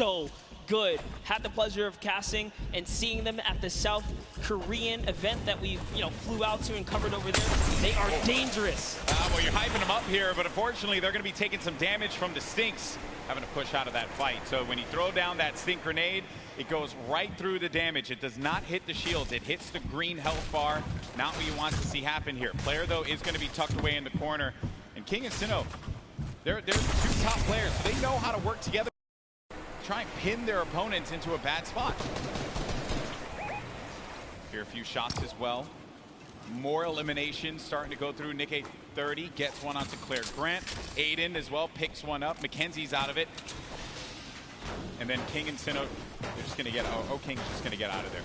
so good. Had the pleasure of casting and seeing them at the South Korean event that we flew out to and covered over there. They are dangerous. Well, you're hyping them up here, but unfortunately they're going to be taking some damage from the Stinks, having to push out of that fight. So when you throw down that Stink grenade, it goes right through the damage. It does not hit the shields. It hits the green health bar. Not what you want to see happen here. Player, though, is going to be tucked away in the corner. And King and Sinnoh, they're two top players. So they know how to work together, try and pin their opponents into a bad spot. Here, a few shots as well. More eliminations starting to go through. Nick 30 gets one onto Claire Grant. Aiden as well picks one up. Mackenzie's out of it. And then King and Sinnoh, they're just going to get, King's just going to get out of there.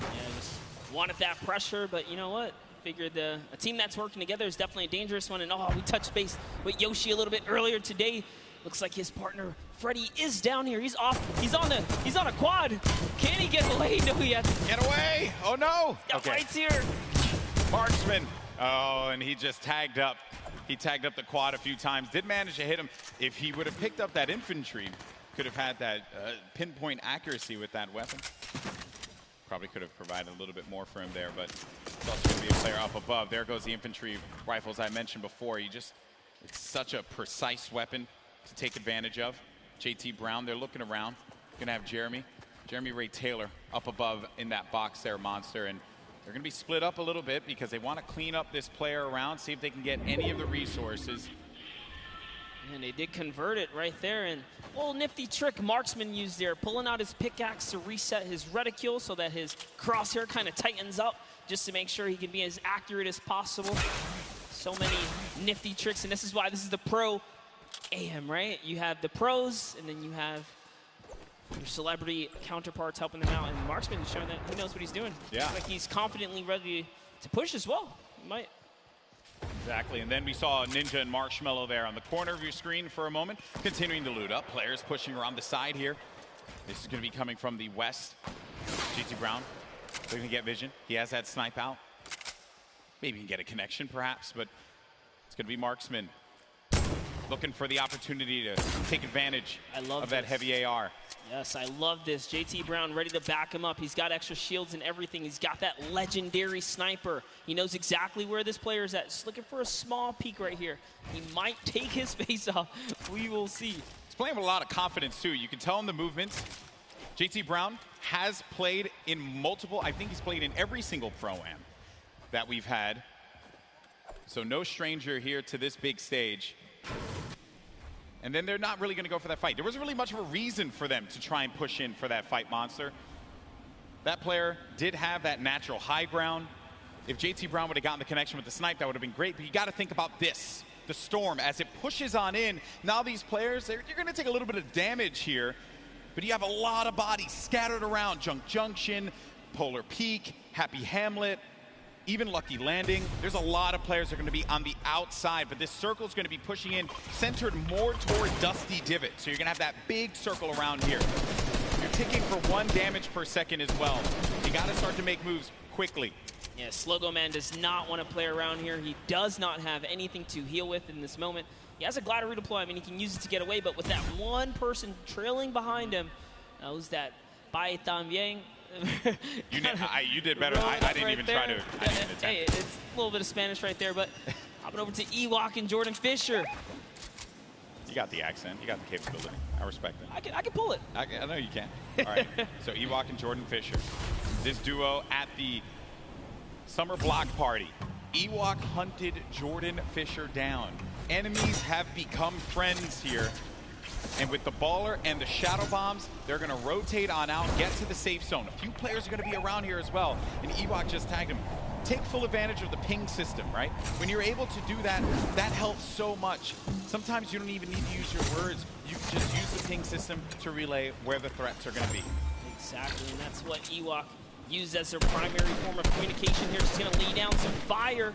Yeah, just wanted that pressure, but you know what? Figured a team that's working together is definitely a dangerous one. And we touched base with Yoshi a little bit earlier today. Looks like his partner Freddy is down here. He's off. He's on a quad. Can he get away? No, he has to get away. Oh no. The fight's here. Marksman. Oh, and he just tagged up. He tagged up the quad a few times. Did manage to hit him. If he would have picked up that infantry, could have had that pinpoint accuracy with that weapon. Probably could have provided a little bit more for him there, but it's also going to be a player up above. There goes the infantry rifles I mentioned before. It's such a precise weapon to take advantage of. JT Brown, they're looking around. Going to have Jeremy Ray Taylor up above in that box there, Monster, and they're going to be split up a little bit because they want to clean up this player around, see if they can get any of the resources. And they did convert it right there, and a little nifty trick Marksman used there, pulling out his pickaxe to reset his reticule so that his crosshair kind of tightens up just to make sure he can be as accurate as possible. So many nifty tricks, and this is why this is the pro AM, right? You have the pros, and then you have your celebrity counterparts helping them out, and Marksman is showing that he knows what he's doing. Yeah. Looks like he's confidently ready to push as well. He might. Exactly, and then we saw Ninja and Marshmallow there on the corner of your screen for a moment, continuing to loot up. Players pushing around the side here. This is going to be coming from the west. JT Brown, they're going to get vision. He has that snipe out. Maybe he can get a connection, perhaps, but it's going to be Marksman looking for the opportunity to take advantage of that heavy AR. Yes, I love this. JT Brown ready to back him up. He's got extra shields and everything. He's got that legendary sniper. He knows exactly where this player is at. Just looking for a small peek right here. He might take his face off. We will see. He's playing with a lot of confidence, too. You can tell in the movements. JT Brown has played in multiple, I think he's played in every single Pro-Am that we've had. So no stranger here to this big stage. And then they're not really going to go for that fight. There wasn't really much of a reason for them to try and push in for that fight, Monster. That player did have that natural high ground. If JT Brown would have gotten the connection with the snipe, that would have been great. But you got to think about this, the storm, as it pushes on in. Now these players, you're going to take a little bit of damage here, but you have a lot of bodies scattered around. Junk Junction, Polar Peak, Happy Hamlet, even Lucky Landing. There's a lot of players that are going to be on the outside, but this circle is going to be pushing in, centered more toward Dusty Divot. So you're going to have that big circle around here. You're ticking for 1 damage per second as well. You got to start to make moves quickly. Yeah, Slogo Man does not want to play around here. He does not have anything to heal with in this moment. He has a glider redeploy. I mean, he can use it to get away, but with that one person trailing behind him, knows that Bye Tambien. You did better. I didn't even try to. Hey, it's a little bit of Spanish right there, but hopping over to Ewok and Jordan Fisher. You got the accent. You got the capability. I respect it. I can pull it. I know you can. All right. So Ewok and Jordan Fisher. This duo at the summer block party. Ewok hunted Jordan Fisher down. Enemies have become friends here. And with the baller and the shadow bombs, they're going to rotate on out, get to the safe zone. A few players are going to be around here as well. And Ewok just tagged him. Take full advantage of the ping system, right? When you're able to do that, that helps so much. Sometimes you don't even need to use your words. You can just use the ping system to relay where the threats are going to be. Exactly, and that's what Ewok used as their primary form of communication here. Just going to lay down some fire.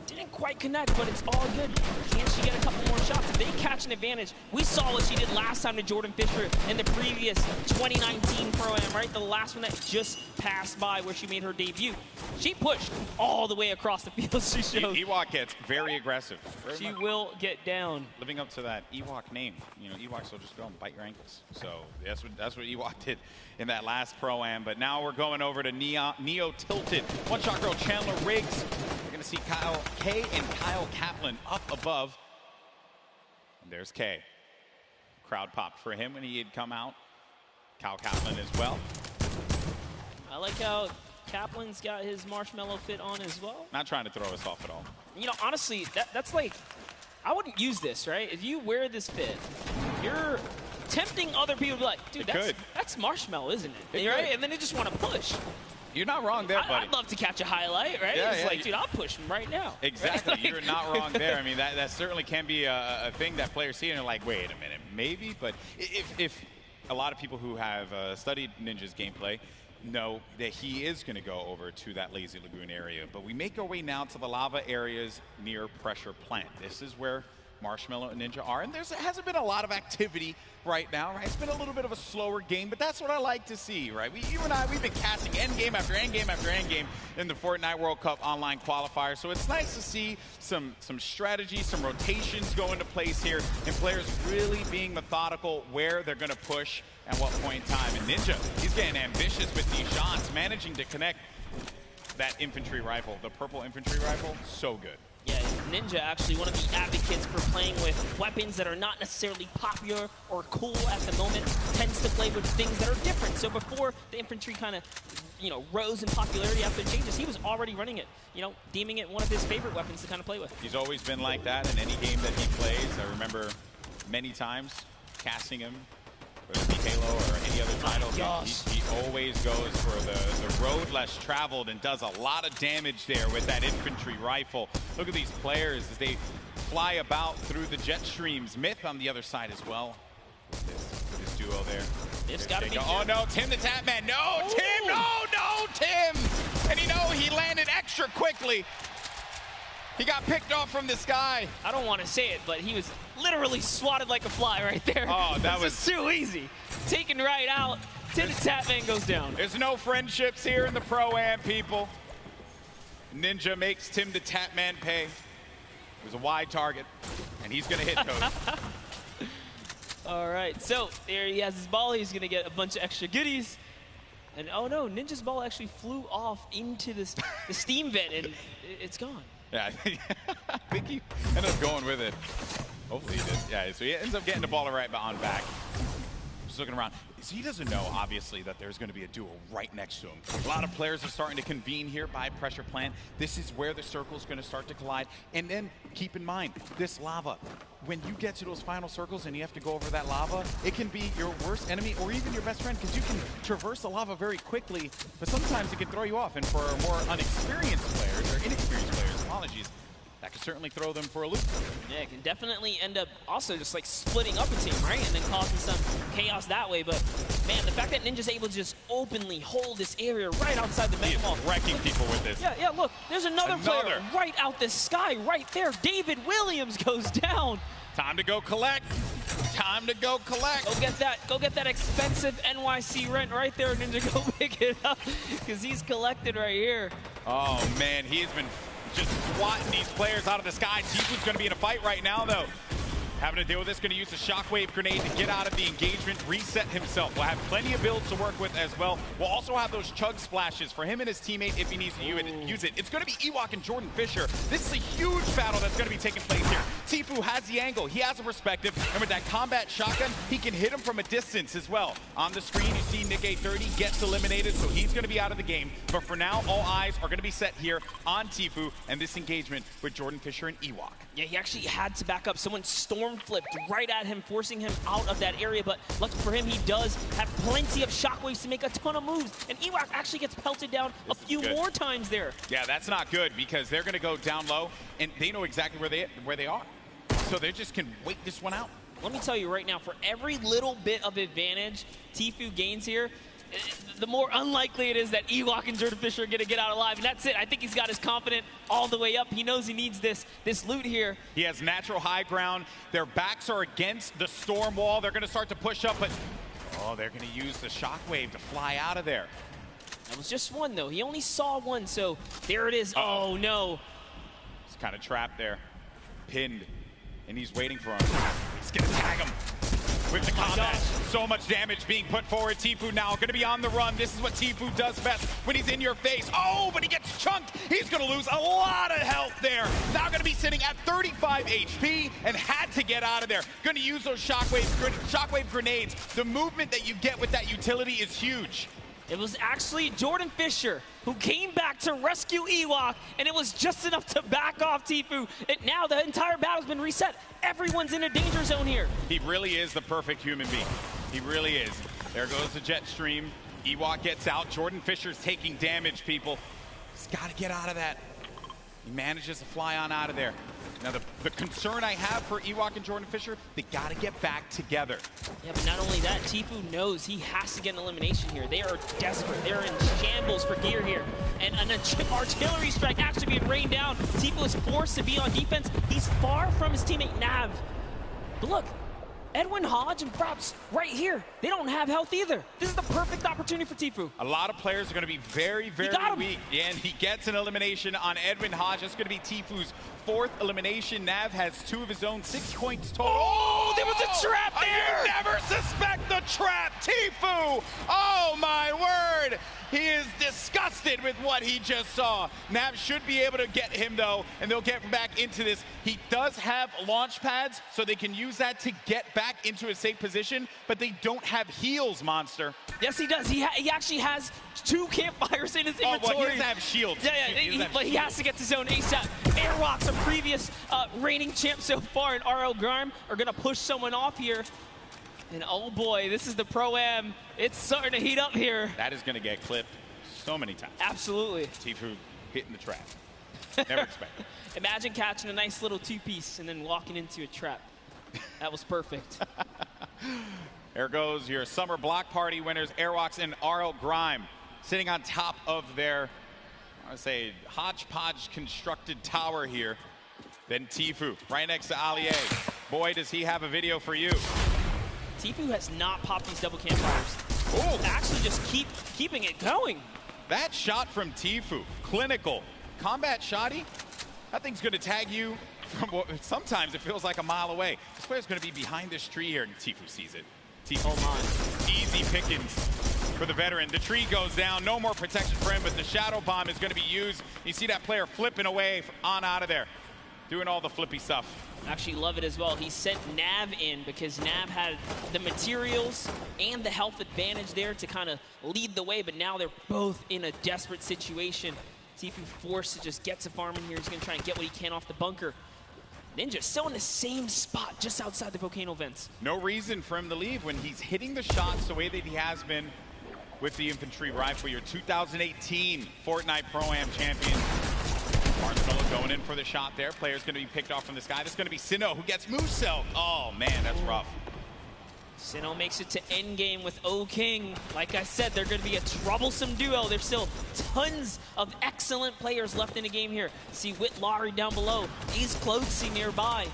Didn't quite connect, but it's all good. Can she get a couple more shots? If they catch an advantage, we saw what she did last time to Jordan Fisher in the previous 2019 Pro-Am, right? The last one that just passed by where she made her debut. She pushed all the way across the field. She showed. Ewok gets very aggressive. She will get down. Living up to that Ewok name. You know, Ewoks will just go and bite your ankles. So that's what Ewok did in that last Pro-Am. But now we're going over to Neo Tilted. One Shot Girl Chandler Riggs. We're going to see Kyle K and Kyle Kaplan up above. And there's K. Crowd popped for him when he had come out. Kyle Kaplan as well. I like how Kaplan's got his marshmallow fit on as well. Not trying to throw us off at all. You know, honestly, that's like, I wouldn't use this, right? If you wear this fit, you're tempting other people to be like, dude, that's marshmallow, isn't it? Right? And then they just want to push. You're not wrong there, buddy. I'd love to catch a highlight, right? Yeah, it's like, dude, I'll push him right now. Exactly. Right? You're not wrong there. I mean, that certainly can be a thing that players see and they're like, wait a minute, maybe. But if a lot of people who have studied Ninja's gameplay know that he is going to go over to that Lazy Lagoon area. But we make our way now to the lava areas near Pressure Plant. This is where Marshmallow and Ninja are, and there hasn't been a lot of activity right now, right? It's been a little bit of a slower game, but that's what I like to see, right? You and I, we've been casting endgame after endgame after endgame in the Fortnite World Cup online qualifier, so it's nice to see some strategy, some rotations go into place here, and players really being methodical where they're going to push at what point in time. And Ninja, he's getting ambitious with these shots, managing to connect that infantry rifle, the purple infantry rifle, so good. Yeah, Ninja actually one of the advocates for playing with weapons that are not necessarily popular or cool at the moment, tends to play with things that are different. So before the infantry kind of, you know, rose in popularity after the changes, he was already running it, you know, deeming it one of his favorite weapons to kind of play with. He's always been like that in any game that he plays. I remember many times casting him, whether it be Halo or any other title. He always goes for the road less traveled and does a lot of damage there with that infantry rifle. Look at these players as they fly about through the jet streams. Myth on the other side as well with this duo there. It's got to be. Oh no, Tim the Tapman. No, Tim, no, Tim. And you know, he landed extra quickly. He got picked off from the sky. I don't want to say it, but he was literally swatted like a fly right there. Oh, that was too easy. Taken right out. Tim the Tapman goes down. There's no friendships here in the Pro-Am, people. Ninja makes Tim the Tapman pay. It was a wide target, and he's going to hit Cody. All right, so there he has his ball. He's going to get a bunch of extra goodies. And oh no, Ninja's ball actually flew off into the steam vent, and it's gone. Yeah, I think he ended up going with it. Hopefully he did. Yeah, so he ends up getting the ball right on back. Just looking around. So he doesn't know, obviously, that there's going to be a duo right next to him. A lot of players are starting to convene here by Pressure Plant. This is where the circle's going to start to collide. And then keep in mind, this lava, when you get to those final circles and you have to go over that lava, it can be your worst enemy or even your best friend because you can traverse the lava very quickly, but sometimes it can throw you off. And for more unexperienced players, or inexperienced players, apologies, that could certainly throw them for a loop. Yeah, it can definitely end up also just like splitting up a team, right? And then causing some chaos that way. But man, the fact that Ninja's able to just openly hold this area right outside the mega mall. Wrecking people with this. Yeah, look, there's another player right out this sky right there. David Williams goes down. Time to go collect. Time to go collect. Go get that expensive NYC rent right there, Ninja. Go pick it up because he's collected right here. Oh man, he has been just swatting these players out of the sky. Tifu's going to be in a fight right now, though. Having to deal with this, going to use a shockwave grenade to get out of the engagement, reset himself. We'll have plenty of builds to work with as well. We'll also have those chug splashes for him and his teammate if he needs to use it. It's going to be Ewok and Jordan Fisher. This is a huge battle that's going to be taking place here. Tifu has the angle. He has a perspective. And with that combat shotgun, he can hit him from a distance as well. On the screen, you see Nick 830 gets eliminated, so he's going to be out of the game. But for now, all eyes are going to be set here on Tifu and this engagement with Jordan Fisher and Ewok. Yeah, he actually had to back up. Someone storm flipped right at him, forcing him out of that area. But lucky for him, he does have plenty of shockwaves to make a ton of moves. And Ewok actually gets pelted down a few more times there. Yeah, that's not good because they're going to go down low, and they know exactly where they are. So they just can wait this one out. Let me tell you right now, for every little bit of advantage Tifu gains here, the more unlikely it is that Ewok and Jordan Fisher are going to get out alive. And that's it. I think he's got his confidence all the way up. He knows he needs this loot here. He has natural high ground. Their backs are against the storm wall. They're going to start to push up, but oh, they're going to use the shockwave to fly out of there. That was just one, though. He only saw one, so there it is. Oh, no. He's kind of trapped there, pinned, and he's waiting for him. He's going to tag him with the combat. So much damage being put forward. Tfue now going to be on the run. This is what Tfue does best when he's in your face. Oh, but he gets chunked. He's going to lose a lot of health there. Now going to be sitting at 35 HP and had to get out of there. Going to use those shockwave grenades. The movement that you get with that utility is huge. It was actually Jordan Fisher who came back to rescue Ewok, and it was just enough to back off Tfue. And now the entire battle's been reset. Everyone's in a danger zone here. He really is the perfect human being. He really is. There goes the jet stream. Ewok gets out. Jordan Fisher's taking damage, people. He's got to get out of that. He manages to fly on out of there. Now, the concern I have for Ewok and Jordan Fisher, they got to get back together. Yeah, but not only that, Tfue knows he has to get an elimination here. They are desperate. They're in shambles for gear here. And an artillery strike actually being rained down. Tfue is forced to be on defense. He's far from his teammate Nav. But look, Edwin Hodge and Props right here. They don't have health either. This is the perfect opportunity for Tfue. A lot of players are going to be very, very weak. Yeah, and he gets an elimination on Edwin Hodge. That's going to be Tfue's fourth elimination. Nav has 2 of his own, 6 points total. Oh, there was a trap there! You never suspect the trap, Tfue! Oh, my word! He is disgusted with what he just saw. Nav should be able to get him, though, and they'll get back into this. He does have launch pads, so they can use that to get back into a safe position, but they don't have heals, Monster. Yes, he does. He actually has 2 campfires in his inventory. Oh, well, he doesn't have shields. Yeah, but he has to get to zone ASAP. Airwalks, a previous reigning champ so far, and RL Grime are going to push someone off here. And oh boy, this is the Pro-Am. It's starting to heat up here. That is going to get clipped so many times. Absolutely. Tfue hitting the trap. Never expected. Imagine catching a nice little 2-piece and then walking into a trap. That was perfect. There goes your summer block party winners, Airwalks and RL Grime, sitting on top of their, I would say, hodgepodge constructed tower here. Then Tfue, right next to Allier. Boy, does he have a video for you. Tfue has not popped these double campfires. Oh, actually just keeping it going. That shot from Tfue, clinical. Combat shotty, that thing's going to tag you from what sometimes it feels like a mile away. This player's going to be behind this tree here, and Tfue sees it. Tfue, easy pickings for the veteran. The tree goes down, no more protection for him, but the shadow bomb is going to be used. You see that player flipping away on out of there, doing all the flippy stuff. Actually love it as well. He sent Nav in because Nav had the materials and the health advantage there to kind of lead the way, but now they're both in a desperate situation. Tfue forced to just get to farming here. He's going to try and get what he can off the bunker. Ninja still in the same spot just outside the volcano vents. No reason for him to leave when he's hitting the shots the way that he has been with the infantry rifle. Your 2018 Fortnite Pro-Am champion. Marshmallow going in for the shot there. Player's going to be picked off from this guy. This is going to be Sinnoh who gets Moose-Cell. Oh, man, that's rough. Sinnoh makes it to endgame with O-King. Like I said, they're going to be a troublesome duo. There's still tons of excellent players left in the game here. See Whit Lowry down below. He's closing nearby.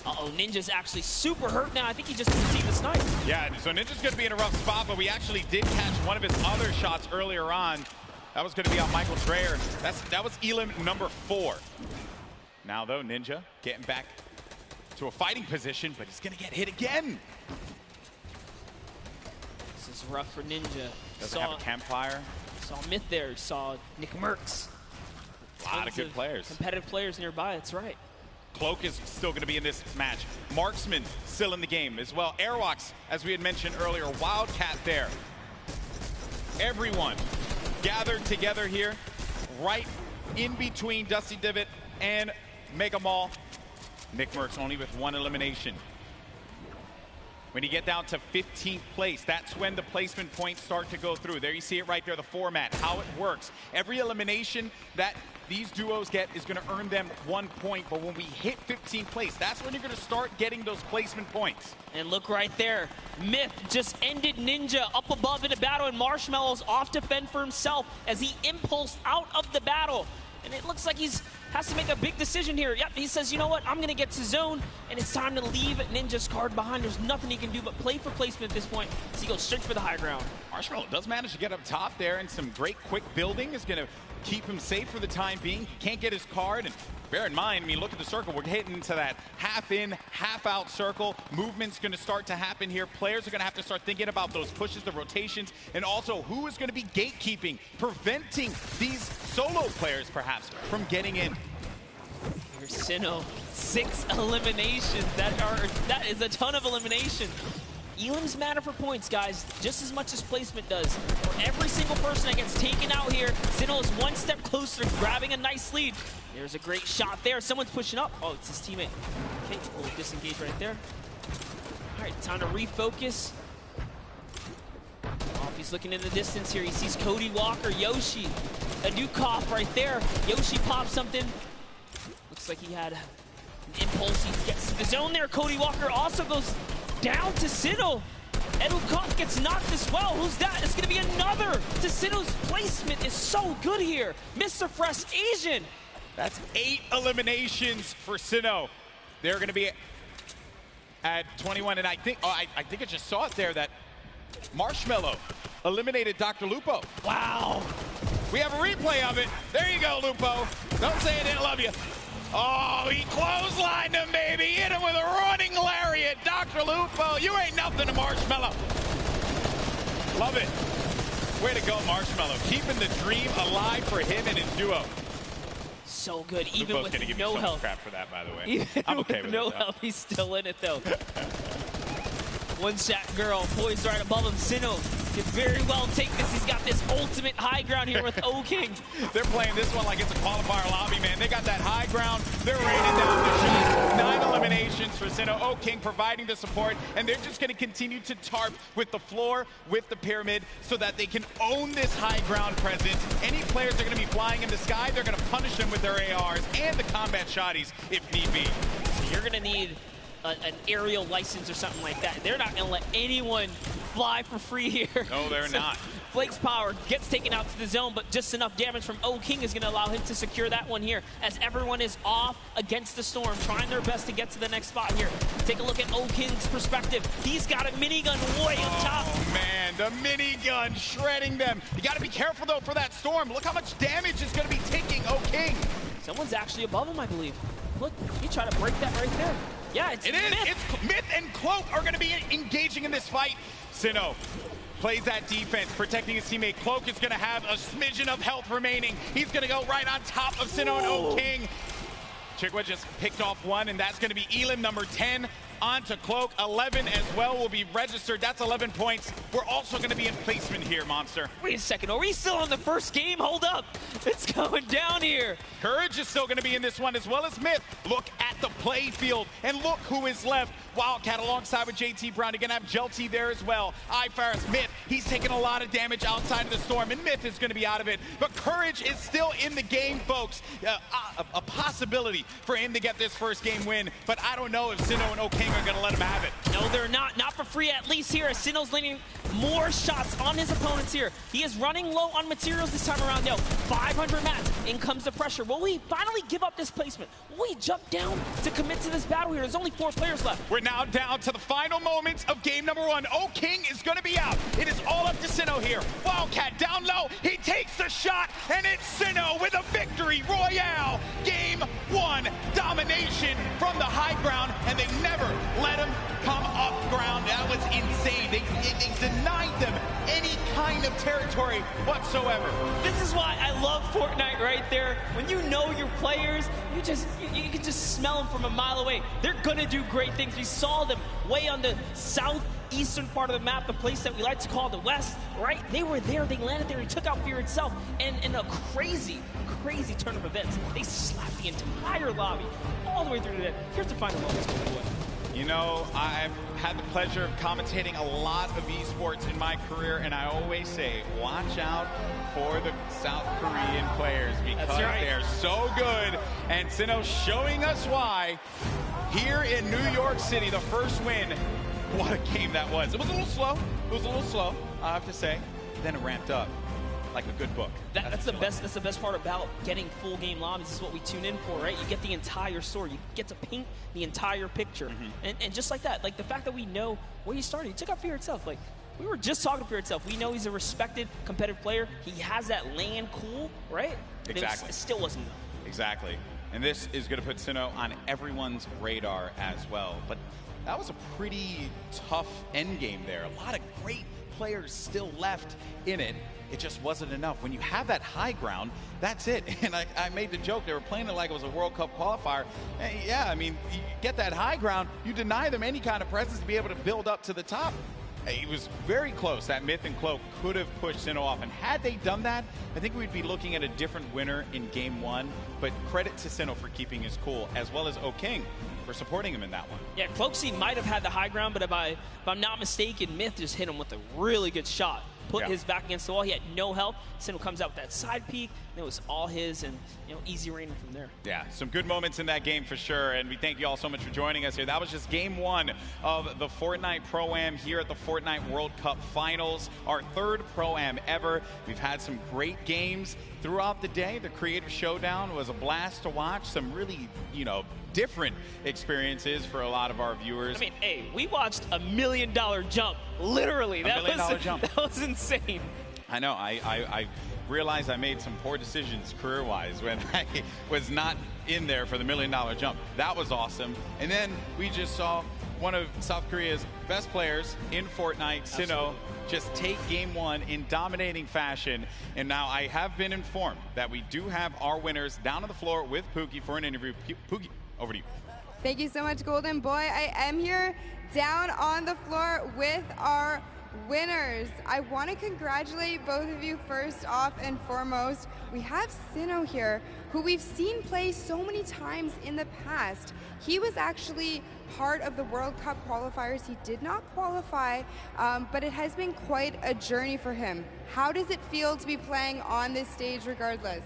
Uh-oh, Ninja's actually super hurt now. I think he just didn't see the snipe. Yeah, so Ninja's going to be in a rough spot, but we actually did catch one of his other shots earlier on. That was going to be on Michael Dreyer. That was elim number 4. Now, though, Ninja getting back to a fighting position, but he's going to get hit again. This is rough for Ninja. Doesn't have a campfire. Saw Myth there. Saw Nick Merckx. A lot of good players. Competitive players nearby, that's right. Cloak is still going to be in this match. Marksman still in the game as well. Airwalks, as we had mentioned earlier, Wildcat there. Everyone gathered together here, right in between Dusty Divot and Mega Mall. Nick Merckx only with 1 elimination. When you get down to 15th place, that's when the placement points start to go through. There you see it right there, the format, how it works. Every elimination that these duos get is going to earn them 1 point, but when we hit 15th place, that's when you're going to start getting those placement points. And look right there, Myth just ended Ninja up above in a battle, and Marshmallow's off to fend for himself as he impulsed out of the battle. And it looks like he's has to make a big decision here. Yep, he says, you know what, I'm going to get to zone, and it's time to leave Ninja's card behind. There's nothing he can do but play for placement at this point, so he goes straight for the high ground. Marshmallow does manage to get up top there, and some great quick building is going to keep him safe for the time being. He can't get his card, and bear in mind, I mean, look at the circle. We're hitting into that half in, half out circle. Movement's going to start to happen here. Players are going to have to start thinking about those pushes, the rotations, and also who is going to be gatekeeping, preventing these solo players, perhaps, from getting in. Here's Sinnoh, 6 eliminations. That is a ton of elimination. Elim's matter for points, guys, just as much as placement does. For every single person that gets taken out here, Sinnoh is one step closer to grabbing a nice lead. There's a great shot there. Someone's pushing up. Oh, it's his teammate. Okay, a little disengage right there. All right, time to refocus. Oh, he's looking in the distance here. He sees Cody Walker, Yoshi, a new cough right there. Yoshi pops something. Looks like he had an impulse. He gets to the zone there. Cody Walker also goes down to Sinnoh. Edukov gets knocked as well. Who's that? It's going to be another. To Sinnoh's placement is so good here. Mr. Fresh Asian. That's 8 eliminations for Sinnoh. They're going to be at 21, and I think I think I just saw it there that Marshmallow eliminated Dr. Lupo. Wow. We have a replay of it. There you go, Lupo. Don't say I didn't love you. Oh, he clotheslined him, baby. Hit him with a running lariat. Dr. Lupo, you ain't nothing to Marshmallow. Love it. Way to go, Marshmallow. Keeping the dream alive for him and his duo. So good, even Lupo's with gonna give no me so help. much crap for that, by the way. Even I'm okay with no it, help, he's still in it, though. One shot girl poised right above him. Sinnoh could very well take this. He's got this ultimate high ground here with O-King. They're playing this one like it's a qualifier lobby, man. They got that high ground. They're raining down the shots. 9 eliminations for Sinnoh. O-King providing the support, and they're just going to continue to tarp with the floor, with the pyramid, so that they can own this high ground presence. Any players that are going to be flying in the sky, they're going to punish them with their ARs and the combat shotties if need be. You're going to need an aerial license or something like that. They're not going to let anyone fly for free here. No, they're not. Flake's power gets taken out to the zone, but just enough damage from O-King is going to allow him to secure that one here, as everyone is off against the storm, trying their best to get to the next spot here. Take a look at O-King's perspective. He's got a minigun way up top. Oh, man, the minigun shredding them. You got to be careful, though, for that storm. Look how much damage is going to be taking O-King. Someone's actually above him, I believe. Look, he tried to break that right there. Yeah, it's Myth. It's Myth and Cloak are going to be engaging in this fight. Sinnoh plays that defense, protecting his teammate. Cloak is going to have a smidgen of health remaining. He's going to go right on top of Sinnoh and O-King. Chikwa just picked off one, and that's going to be Elim number 10. On to Cloak. 11 as well will be registered. That's 11 points. We're also going to be in placement here, Monster. Wait a second. Are we still on the first game? Hold up. It's going down here. Courage is still going to be in this one, as well as Myth. Look at the play field, and look who is left. Wildcat alongside with JT Brown. You're going to have Jelty there as well. iFaris, Myth, he's taking a lot of damage outside of the storm, and Myth is going to be out of it. But Courage is still in the game, folks. A possibility for him to get this first game win, but I don't know if Sinnoh and O-King are going to let him have it. No, they're not. Not for free, at least here, as Sinnoh's landing more shots on his opponents here. He is running low on materials this time around, though. 500 mats. In comes the pressure. Will he finally give up this placement? Will he jump down to commit to this battle here? There's only 4 players left. We're now down to the final moments of game number 1. O-King is going to be out. It is all up to Sinnoh here. Wildcat down low. He takes the shot, and it's Sinnoh with a victory royale. Game 1 domination from the high ground, and they never let him come up ground. That was insane. They denied them any kind of territory whatsoever. This is why I love Fortnite right there. When you know your players, you can just smell them from a mile away. They're gonna do great things. We saw them way on the southeastern part of the map, the place that we like to call the West, right? They were there, they landed there, he took out Fear itself, and in a crazy turn of events, they slapped the entire lobby all the way through to the end. Here's the final moments. You know, I've had the pleasure of commentating a lot of esports in my career, and I always say, watch out for the South Korean players because they're so good. And Sinnoh showing us why here in New York City, the first win. What a game that was. It was a little slow. I have to say. Then it ramped up like a good book. That's the best. That's the best part about getting full game lobbies. This is what we tune in for, right? You get the entire story. You get to paint the entire picture, and just like that, like the fact that we know where he started. He took out Fear itself. Like we were just talking to Fear itself. We know he's a respected, competitive player. He has that land cool, right? Exactly. It still wasn't enough. Exactly. And this is going to put Sinnoh on everyone's radar as well. But that was a pretty tough end game there. A lot of great players still left in it. It just wasn't enough. When you have that high ground, that's it. And I made the joke, they were playing it like it was a World Cup qualifier. And yeah, I mean, you get that high ground, you deny them any kind of presence to be able to build up to the top. It was very close. That Myth and Cloak could have pushed Sinnoh off. And had they done that, I think we'd be looking at a different winner in game one. But credit to Sinnoh for keeping his cool, as well as O'King for supporting him in that one. Yeah, Cloaksy might have had the high ground, but if I'm not mistaken, Myth just hit him with a really good shot. Put his back against the wall. He had no help. Sinnoh comes out with that side peek. And it was all his, and easy raining from there. Yeah, some good moments in that game for sure. And we thank you all so much for joining us here. That was just game one of the Fortnite Pro-Am here at the Fortnite World Cup Finals. Our third Pro-Am ever. We've had some great games throughout the day. The Creator Showdown was a blast to watch. Some really, different experiences for a lot of our viewers. I mean, hey, we watched $1 million jump, literally. $1 million jump. That was insane. I know. I realized I made some poor decisions career-wise when I was not in there for the $1 million jump. That was awesome. And then we just saw one of South Korea's best players in Fortnite, Sinnoh, just take game one in dominating fashion. And now I have been informed that we do have our winners down on the floor with Pookie for an interview. Pookie, over to you. Thank you so much, Golden Boy. I am here down on the floor with our winners. I want to congratulate both of you first off and foremost. We have Sinnoh here, who we've seen play so many times in the past. He was actually part of the World Cup qualifiers. He did not qualify, but it has been quite a journey for him. How does it feel to be playing on this stage regardless?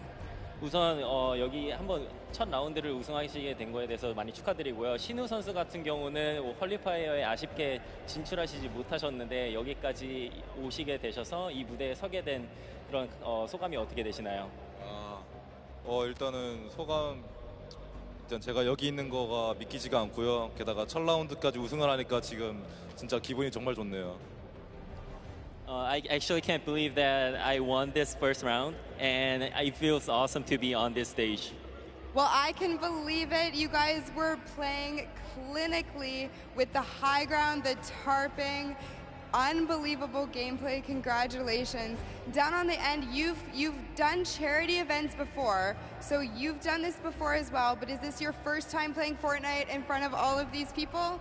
우선 여기 한번 첫 라운드를 우승하시게 된 거에 대해서 많이 축하드리고요. 신우 선수 같은 경우는 퀄리파이어에 아쉽게 진출하시지 못하셨는데 여기까지 오시게 되셔서 이 무대에 서게 된 그런 소감이 어떻게 되시나요? 일단은 소감 일단 제가 여기 있는 거가 믿기지가 않고요. 게다가 첫 라운드까지 우승을 하니까 지금 진짜 기분이 정말 좋네요. I actually can't believe that I won this first round, and it feels awesome to be on this stage. Well, I can believe it. You guys were playing clinically with the high ground, the tarping, unbelievable gameplay. Congratulations. Down on the end, you've done charity events before, so you've done this before as well, but is this your first time playing Fortnite in front of all of these people?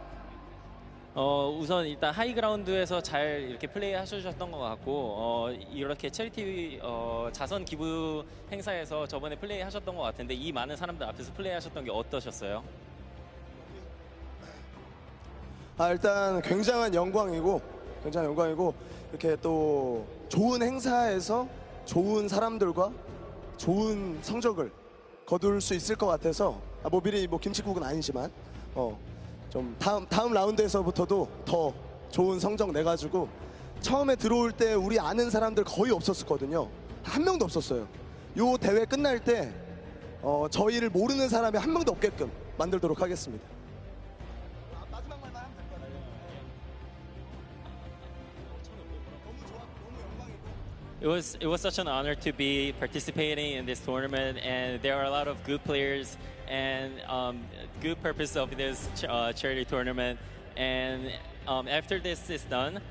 우선 일단 하이그라운드에서 잘 이렇게 플레이 하셨던 것 같고 이렇게 체리티 자선 기부 행사에서 저번에 플레이 하셨던 것 같은데 이 많은 사람들 앞에서 플레이 하셨던 게 어떠셨어요? 일단 굉장한 영광이고 이렇게 또 좋은 행사에서 좋은 사람들과 좋은 성적을 거둘 수 있을 것 같아서 미리 김칫국은 아니지만 좀 다음 라운드에서부터도 더 좋은 성적 내가지고 처음에 들어올 때 우리 아는 사람들 거의 없었거든요. 한 명도 없었어요. 요 대회 끝날 때 저희를 모르는 사람이 한 명도 없게끔 만들도록 하겠습니다. 마지막 말만 하면 될 것 같아요. It was such an honor to be participating in this tournament, and there are a lot of good players and good purpose of this charity tournament. And after this is done,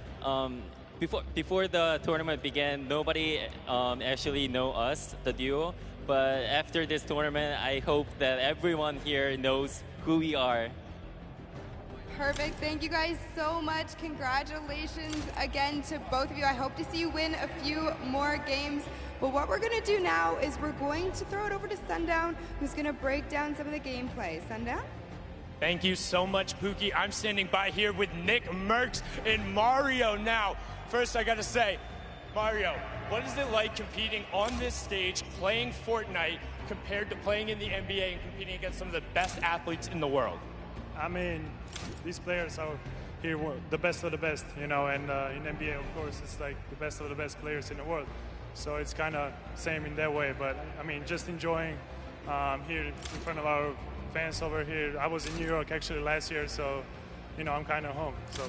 before the tournament began, nobody actually know us, the duo. But after this tournament, I hope that everyone here knows who we are. Perfect. Thank you guys so much. Congratulations again to both of you. I hope to see you win a few more games. But what we're going to do now is we're going to throw it over to Sundown, who's going to break down some of the gameplay. Sundown? Thank you so much, Pookie. I'm standing by here with Nick Merckx and Mario now. First, I gotta say, Mario, what is it like competing on this stage, playing Fortnite, compared to playing in the NBA and competing against some of the best athletes in the world? I mean, these players are here the best of the best, you know, and in NBA, of course, it's like the best of the best players in the world. So it's kind of same in that way, but I mean, just enjoying here in front of our fans over here. I was in New York actually last year, so, you know, I'm kind of home. So.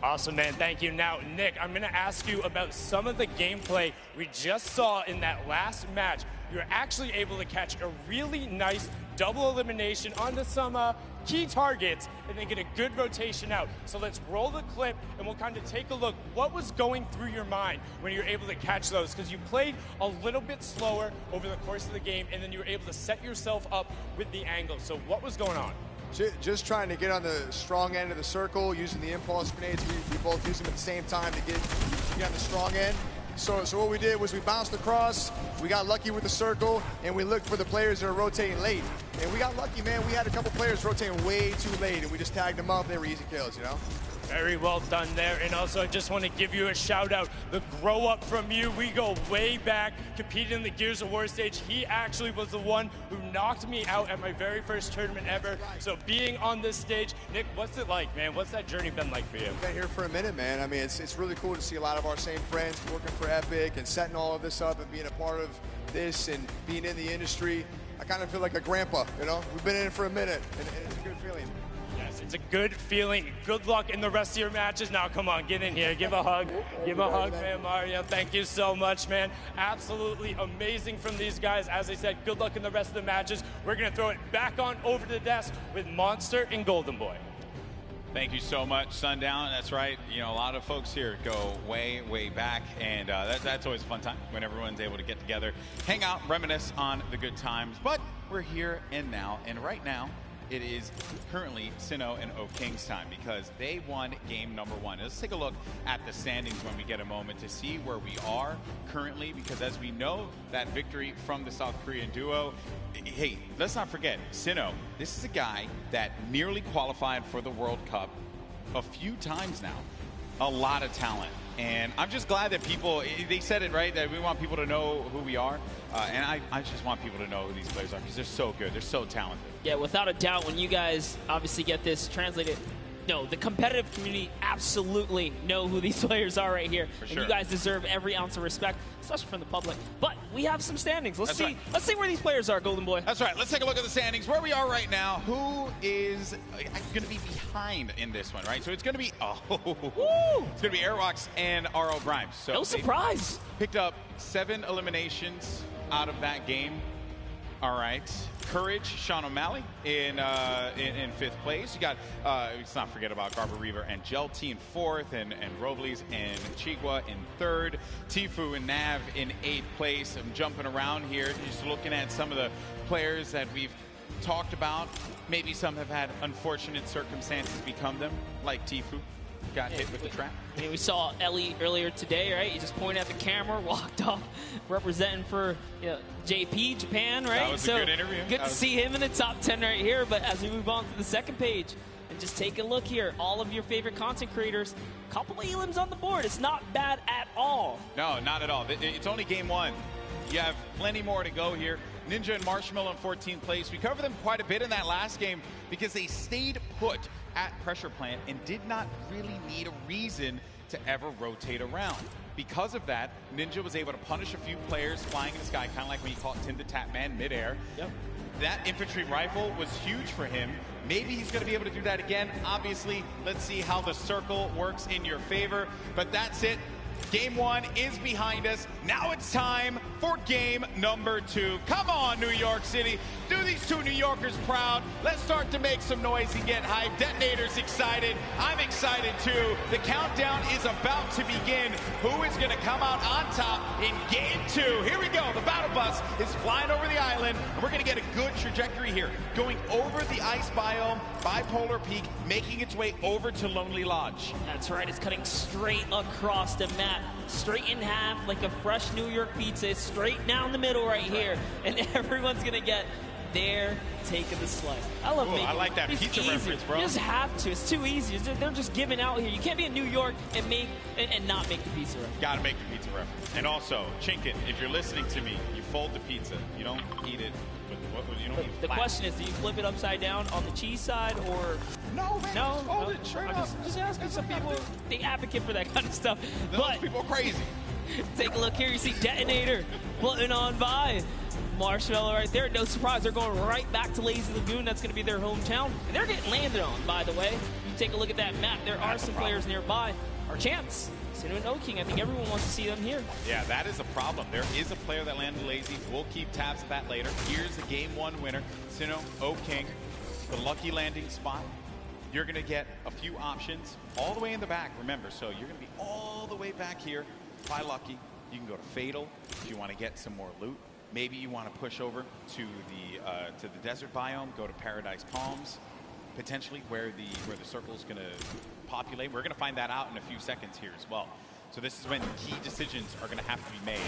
Awesome, man. Thank you. Now, Nick, I'm going to ask you about some of the gameplay we just saw in that last match. You're actually able to catch a really nice double elimination onto some key targets and then get a good rotation out. So let's roll the clip and we'll kind of take a look. What was going through your mind when you were able to catch those? Because you played a little bit slower over the course of the game and then you were able to set yourself up with the angle. So what was going on? Just trying to get on the strong end of the circle, using the impulse grenades. We both use them at the same time to get on the strong end. So what we did was we bounced across, we got lucky with the circle, and we looked for the players that are rotating late. And we got lucky, man. We had a couple players rotating way too late, and we just tagged them up. They were easy kills, you know? Very well done there. And also, I just want to give you a shout out. The grow up from you, we go way back, competed in the Gears of War stage. He actually was the one who knocked me out at my very first tournament ever. So being on this stage, Nick, what's it like, man? What's that journey been like for you? I've been here for a minute, man. I mean, it's really cool to see a lot of our same friends working for Epic and setting all of this up and being a part of this and being in the industry. I kind of feel like a grandpa, you know? We've been in it for a minute, and it's a good feeling. Yes, it's a good feeling. Good luck in the rest of your matches. Now, come on, get in here. Give a hug. Give a hug, man, Mario. Thank you so much, man. Absolutely amazing from these guys. As I said, good luck in the rest of the matches. We're going to throw it back on over to the desk with Monster and Golden Boy. Thank you so much, Sundown. That's right. You know, a lot of folks here go way, way back, and that's always a fun time when everyone's able to get together, hang out, reminisce on the good times. But we're here and now, and right now, it is currently Sinnoh and O'King's time because they won game number 1. Let's take a look at the standings when we get a moment to see where we are currently, because as we know, that victory from the South Korean duo, hey, let's not forget, Sinnoh, this is a guy that nearly qualified for the World Cup a few times now. A lot of talent. And I'm just glad that people, they said it right, that we want people to know who we are. And I just want people to know who these players are because they're so good. They're so talented. Yeah, without a doubt, when you guys obviously get this translated, no, the competitive community absolutely know who these players are right here. For and sure. you guys deserve every ounce of respect, especially from the public. But we have some standings. Let's see. Right. Let's see where these players are, Golden Boy. That's right. Let's take a look at the standings. Where we are right now. Who is going to be behind in this one, right? So it's going to be, it's going to be Airwalks and R.O. Grimes. So no surprise. Picked up 7 eliminations out of that game. All right. Courage, Sean O'Malley in 5th place. You got, let's not forget about Garber Reaver and Gelty in 4th, and Robles and Chigua in 3rd. Tifu and Nav in 8th place. I'm jumping around here, just looking at some of the players that we've talked about. Maybe some have had unfortunate circumstances become them, like Tifu. Got hit with the trap. I mean, we saw Ellie earlier today, right? He just pointed at the camera, walked off, representing for JP, Japan, right? That was a good interview. Good to see him in the top 10 right here. But as we move on to the second page, and just take a look here, all of your favorite content creators, a couple of elims on the board. It's not bad at all. No, not at all. It's only game 1. You have plenty more to go here. Ninja and Marshmallow in 14th place. We covered them quite a bit in that last game because they stayed put at pressure plant and did not really need a reason to ever rotate around. Because of that, Ninja was able to punish a few players flying in the sky, kind of like when you caught Tim the Tap Man midair. Yep. That infantry rifle was huge for him. Maybe he's going to be able to do that again. Obviously, let's see how the circle works in your favor. But that's it. Game 1 is behind us. Now it's time for game number 2. Come on, New York City. Do these 2 New Yorkers proud. Let's start to make some noise and get hyped. Detonator's excited. I'm excited too. The countdown is about to begin. Who is going to come out on top in game 2? Here we go. The battle bus is flying over the island, and we're going to get a good trajectory here. Going over the ice biome, Bipolar Peak, making its way over to Lonely Lodge. That's right. It's cutting straight across the map. Straight in half like a fresh New York pizza. It's straight down the middle right here. And everyone's going to get there taking the slice. I love making I like that it's pizza easy. reference, bro. You just have to. It's too easy. They're just giving out here. You can't be in New York and not make the pizza reference. Got to make the pizza reference. And also, Chinkin, if you're listening to me, you fold the pizza. You don't eat it. You don't eat The flat. question is, do you flip it upside down on the cheese side or No, man. no? Just fold it straight up. Just asking. Some people they advocate for that kind of stuff. Those people are crazy. Take a look here. You see Detonator putting on by Marshmallow right there. No surprise, they're going right back to Lazy Lagoon. That's going to be their hometown. And they're getting landed on, by the way. You take a look at that map. There are some players nearby. Our champs, Sinu and O-King. I think everyone wants to see them here. Yeah, that is a problem. There is a player that landed lazy. We'll keep tabs of that later. Here's the game 1 winner. Sinu, O-King, the lucky landing spot. You're going to get a few options all the way in the back, remember. So you're going to be all the way back here by Lucky. You can go to Fatal if you want to get some more loot. Maybe you want to push over to the desert biome, go to Paradise Palms, potentially where the circle is going to populate. We're going to find that out in a few seconds here as well. So this is when key decisions are going to have to be made.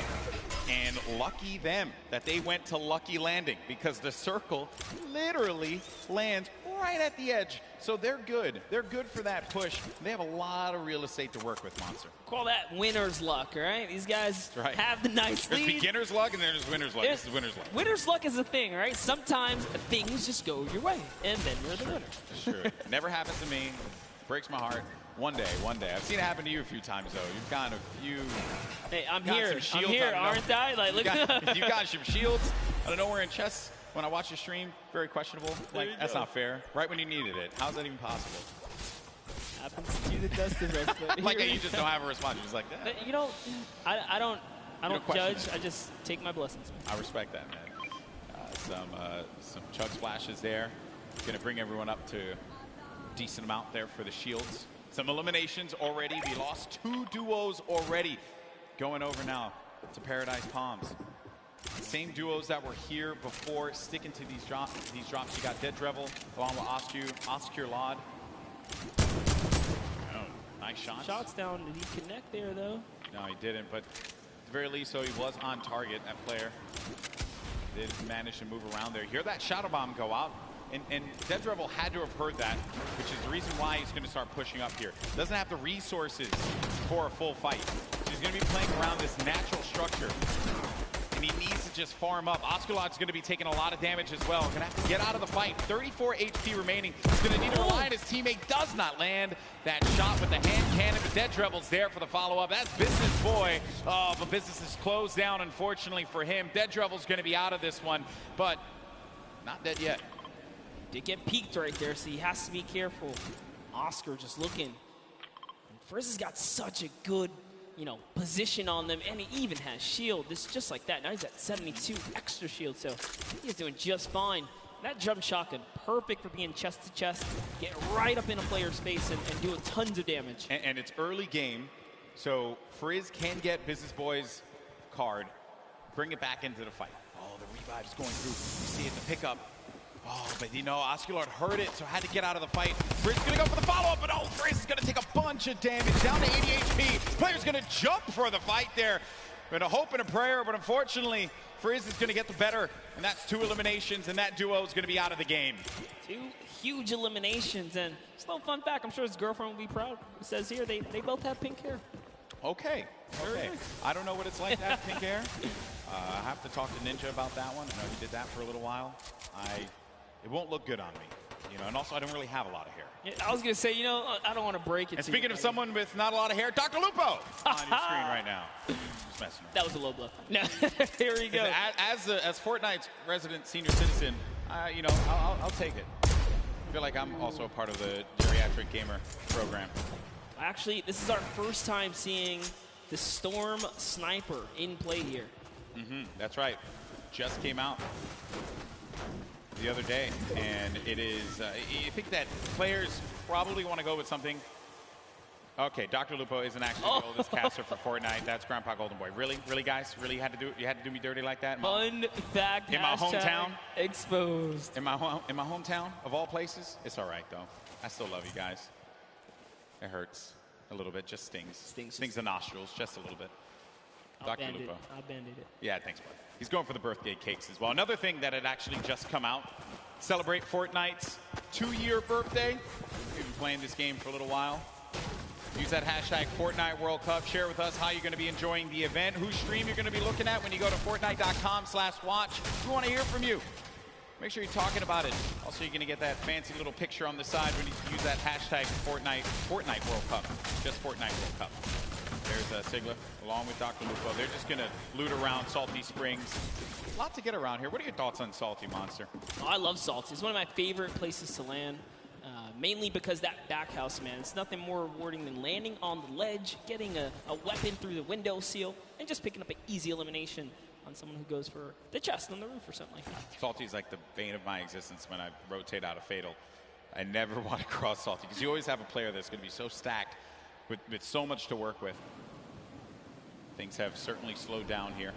And lucky them that they went to Lucky Landing, because the circle literally lands right at the edge. So they're good. They're good for that push. They have a lot of real estate to work with, Monster. Call that winner's luck, all right? These guys right. have the nice There's lead. beginner's luck and then there's winner's luck. This is winner's luck. Winner's luck is a thing, right? Sometimes things just go your way, and then you're the winner. That's true. Never happened to me. Breaks my heart. One day. I've seen it happen to you a few times, though. You've gotten a few. Hey, I'm got here. some I'm shields, here, I aren't I? Like, look. you got some shields out of nowhere in chess. When I watched your stream, very questionable. Like, that's not fair. Right when you needed it. How's that even possible? Happens to the best of us. But Like, you just don't have a response. You're just like that. But, you know, I don't question judge. it. I just take my blessings. I respect that, man. Some chug splashes there. Going to bring everyone up to a decent amount there for the shields. Some eliminations already. We lost 2 duos already. Going over now to Paradise Palms. Same duos that were here before, sticking to these drops. You got Dead Drevel along with Oscar Lod. Oh, nice shots. Shots down. Did he connect there, though? No, he didn't, but at the very least, so he was on target, that player. Did manage to move around there. Hear that Shadow Bomb go out. And Dead Rebel had to have heard that, which is the reason why he's going to start pushing up here. Doesn't have the resources for a full fight. So he's going to be playing around this natural structure. And he needs to just farm up. Osculot's going to be taking a lot of damage as well. Going to have to get out of the fight. 34 HP remaining. He's going to need to rely on his teammate. Does not land that shot with the hand cannon. But Dead Rebel's there for the follow-up. That's Business Boy. Oh, but business is closed down, unfortunately, for him. Dead Rebel's going to be out of this one, but not dead yet. Did get peeked right there, so he has to be careful. Oscar just looking. And Frizz has got such a good, position on them, and he even has shield. This just like that. Now he's at 72 extra shield, so he's doing just fine. That jump shotgun, perfect for being chest to chest, get right up in a player's face and doing tons of damage. And it's early game, so Frizz can get Business Boy's card, bring it back into the fight. Oh, the revive's going through. You see it, the pickup. Oh, but Osculard heard it, so had to get out of the fight. Frizz gonna go for the follow-up, but Frizz is gonna take a bunch of damage, down to 80 HP. Player's gonna jump for the fight there. Been a hope and a prayer, but unfortunately, Frizz is gonna get the better, and that's 2 eliminations, and that duo is gonna be out of the game. 2 huge eliminations, and just a little fun fact, I'm sure his girlfriend will be proud. It says here, they both have pink hair. Okay. I don't know what it's like to have pink hair. I have to talk to Ninja about that one. I know he did that for a little while. It won't look good on me, and also I don't really have a lot of hair. Yeah, I was gonna say, I don't want to break it. And speaking of someone with not a lot of hair, Dr. Lupo on your screen right now. Just messing around. That was a low blow. No, here we go. As Fortnite's resident senior citizen, I'll take it. I feel like I'm also a part of the geriatric gamer program. Actually, this is our first time seeing the Storm Sniper in play here. That's right. Just came out the other day, and it is, I think that players probably want to go with something. Okay, Dr. Lupo isn't actually the oldest caster for Fortnite. That's Grandpa Golden Boy. Really, guys? Really you had to do me dirty like that? Fun fact. In my hometown? Exposed. In my hometown, of all places? It's all right, though. I still love you guys. It hurts a little bit, just stings. Stings the nostrils, just a little bit. Dr. Lupo. I'll band-aid it. Yeah, thanks, bud. He's going for the birthday cakes as well. Another thing that had actually just come out, celebrate Fortnite's 2-year birthday. We've been playing this game for a little while. Use that hashtag Fortnite World Cup. Share with us how you're going to be enjoying the event, whose stream you're going to be looking at when you go to Fortnite.com/watch. We want to hear from you. Make sure you're talking about it. Also, you're going to get that fancy little picture on the side when you use that hashtag Fortnite World Cup. Just Fortnite World Cup. There's Sigla along with Dr. Lupo. They're just going to loot around Salty Springs. A lot to get around here. What are your thoughts on Salty, Monster? Oh, I love Salty. It's one of my favorite places to land. Mainly because that back house, man, it's nothing more rewarding than landing on the ledge, getting a weapon through the window seal, and just picking up an easy elimination on someone who goes for the chest on the roof or something like that. Salty is like the bane of my existence when I rotate out of Fatal. I never want to cross Salty because you always have a player that's going to be so stacked with so much to work with. Things have certainly slowed down here.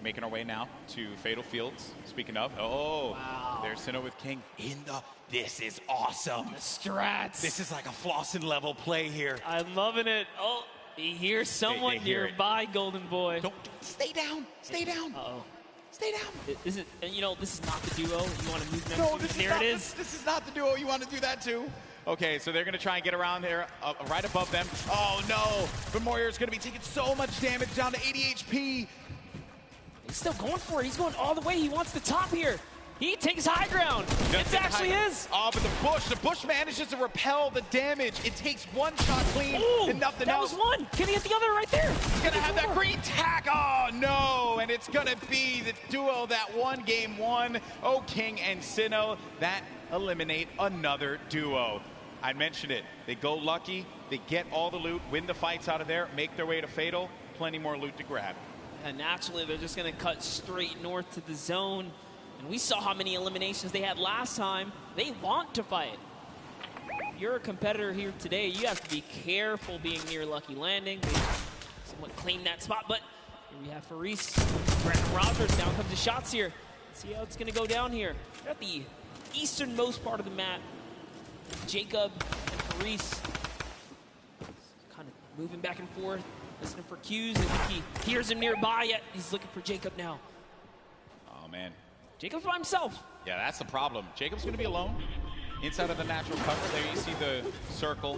Making our way now to Fatal Fields. Speaking of, Wow. There's Sinnoh with King in the. This is awesome. The strats. This is like a Flossin level play here. I'm loving it. Oh, he hears someone They hear nearby, Golden Boy. Don't stay down. Stay down. Uh-oh. Stay down. This is, this is not the duo. You want to move them No, to? There it is. This is not the duo. You want to do that too? Okay, so they're going to try and get around there, right above them. Oh no! But Moyer's going to be taking so much damage, down to 80 HP. He's still going for it. He's going all the way. He wants the top here. He takes high ground. It actually is. Oh, but the Bush manages to repel the damage. It takes one shot clean and nothing else. That was one. Can he hit the other right there? He's going to have that green tack. Oh, no. And it's going to be the duo that won game one. Oh, King and Sinnoh. That eliminate another duo. I mentioned it. They go lucky. They get all the loot, win the fights out of there, make their way to Fatal. Plenty more loot to grab. And naturally, they're just going to cut straight north to the zone. And we saw how many eliminations they had last time. They want to fight. If you're a competitor here today, you have to be careful being near Lucky Landing. Someone claimed that spot, but here we have Faris. Brandon Rogers, down comes the shots here. Let's see how it's going to go down here. They're at the easternmost part of the map. Jacob and Faris kind of moving back and forth, listening for cues. I think he hears him nearby, yet he's looking for Jacob now. Oh, man. Jacob's by himself. Yeah, that's the problem. Jacob's going to be alone inside of the natural cover. There you see the circle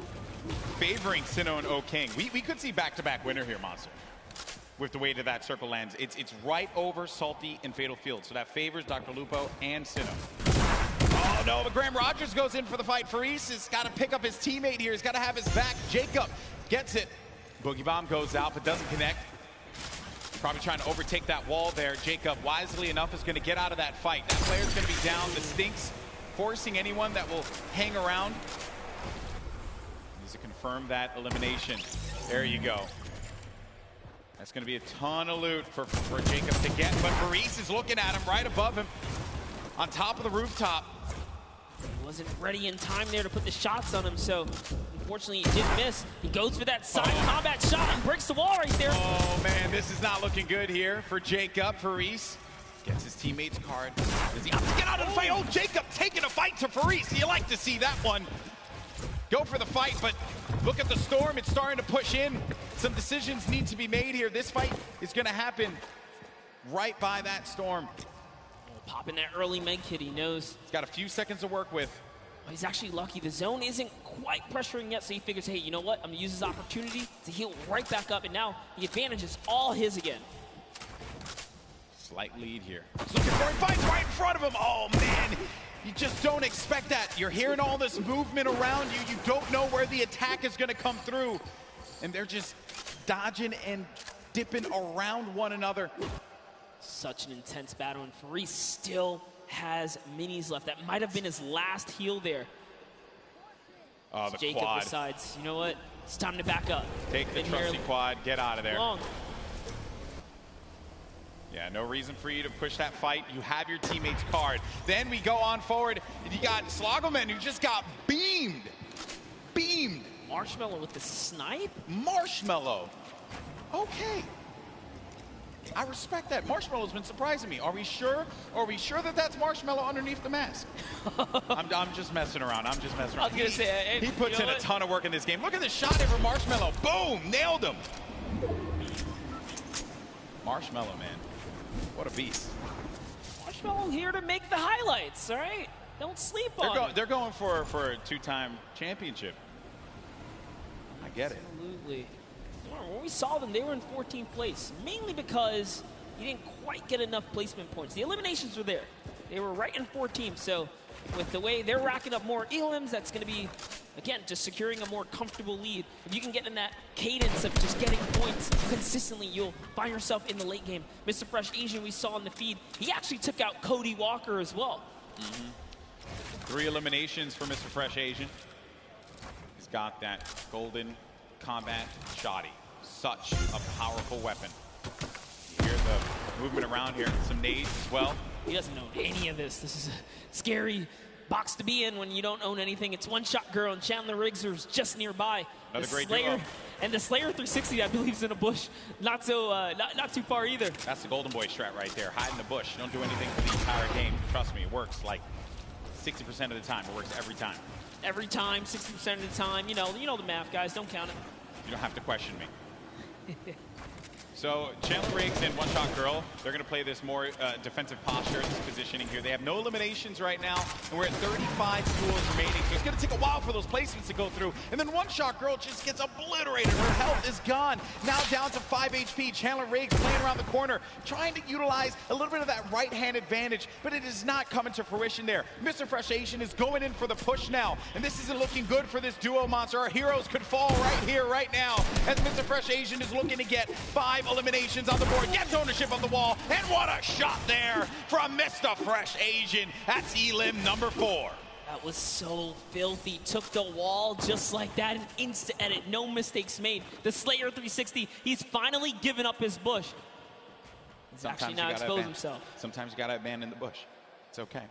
favoring Sinnoh and O King. We could see back-to-back winner here, Monster, with the way that that circle lands. It's right over Salty and Fatal Field, so that favors Dr. Lupo and Sinnoh. Oh, no, but Graham Rogers goes in for the fight. Faris has got to pick up his teammate here. He's got to have his back. Jacob gets it. Boogie Bomb goes out, but doesn't connect. Probably trying to overtake that wall there. Jacob, wisely enough, is going to get out of that fight. That player's going to be down. The Stinks forcing anyone that will hang around. Needs to confirm that elimination. There you go. That's going to be a ton of loot for Jacob to get, but Faris is looking at him right above him on top of the rooftop. He wasn't ready in time there to put the shots on him, so unfortunately he did miss. He goes for that side combat shot and breaks the wall right there. Oh man, this is not looking good here for Jacob. Faris gets his teammate's card. Does he have to get out of the fight? Oh, Jacob taking a fight to Faris. You like to see that one. Go for the fight, but look at the storm. It's starting to push in. Some decisions need to be made here. This fight is going to happen right by that storm. Popping that early med kit, he knows. He's got a few seconds to work with. Well, he's actually lucky. The zone isn't quite pressuring yet, so he figures, hey, you know what? I'm going to use this opportunity to heal right back up, and now the advantage is all his again. Slight lead here. He's looking for him, fights right in front of him. Oh, man. You just don't expect that. You're hearing all this movement around you. You don't know where the attack is going to come through. And they're just dodging and dipping around one another. Such an intense battle, and Faris still has minis left. That might have been his last heal there. Oh, the Jacob quad. decides, you know what? It's time to back up. Take the trusty quad, get out of there. Long. Yeah, no reason for you to push that fight. You have your teammate's card. Then we go on forward. You got Slogoman, who just got beamed. Beamed. Marshmallow with the snipe? Marshmallow. Okay. I respect that. Marshmallow's been surprising me. Are we sure? Are we sure that that's Marshmallow underneath the mask? I'm just messing around. I'm just messing around. I was going to say, he puts in a ton of work in this game. Look at this shot here for Marshmallow. Boom! Nailed him. Marshmello, man. What a beast. Marshmello here to make the highlights, all right? Don't sleep on it. They're going for a two-time championship. I get it. Absolutely. When we saw them, they were in 14th place, mainly because you didn't quite get enough placement points. The eliminations were there. They were right in 14th, so with the way they're racking up more elims, that's going to be, again, just securing a more comfortable lead. If you can get in that cadence of just getting points consistently, you'll find yourself in the late game. Mr. Fresh Asian, we saw in the feed, he actually took out Cody Walker as well. 3 eliminations for Mr. Fresh Asian. He's got that golden combat shoddy. Such a powerful weapon. You hear the movement around here. Some nades as well. He doesn't own any of this. This is a scary box to be in when you don't own anything. It's One Shot Girl and Chandler Riggs, who's just nearby. Another great Slayer, duo. and the Slayer 360, I believe, is in a bush. Not too far either. That's the Golden Boy strat right there. Hide in the bush. Don't do anything for the entire game. Trust me, it works like 60% of the time. It works every time. Every time, 60% of the time. You know the math, guys. Don't count it. You don't have to question me. So Chandler Riggs and One Shot Girl, they're going to play this more defensive posture, this positioning here. They have no eliminations right now, and we're at 35 schools remaining. So it's going to take a while for those placements to go through. And then One Shot Girl just gets obliterated. Her health is gone. Now down to 5 HP. Chandler Riggs playing around the corner, trying to utilize a little bit of that right-hand advantage, but it is not coming to fruition there. Mr. Fresh Asian is going in for the push now, and this isn't looking good for this duo monster. Our heroes could fall right here, right now, as Mr. Fresh Asian is looking to get 5 eliminations on the board, gets ownership of the wall, and what a shot there from Mr. Fresh Asian. That's elim number 4. That was so filthy. Took the wall just like that. An instant edit. No mistakes made. The Slayer 360, he's finally given up his bush. He's actually now exposed himself. Sometimes you got to abandon the bush. It's okay.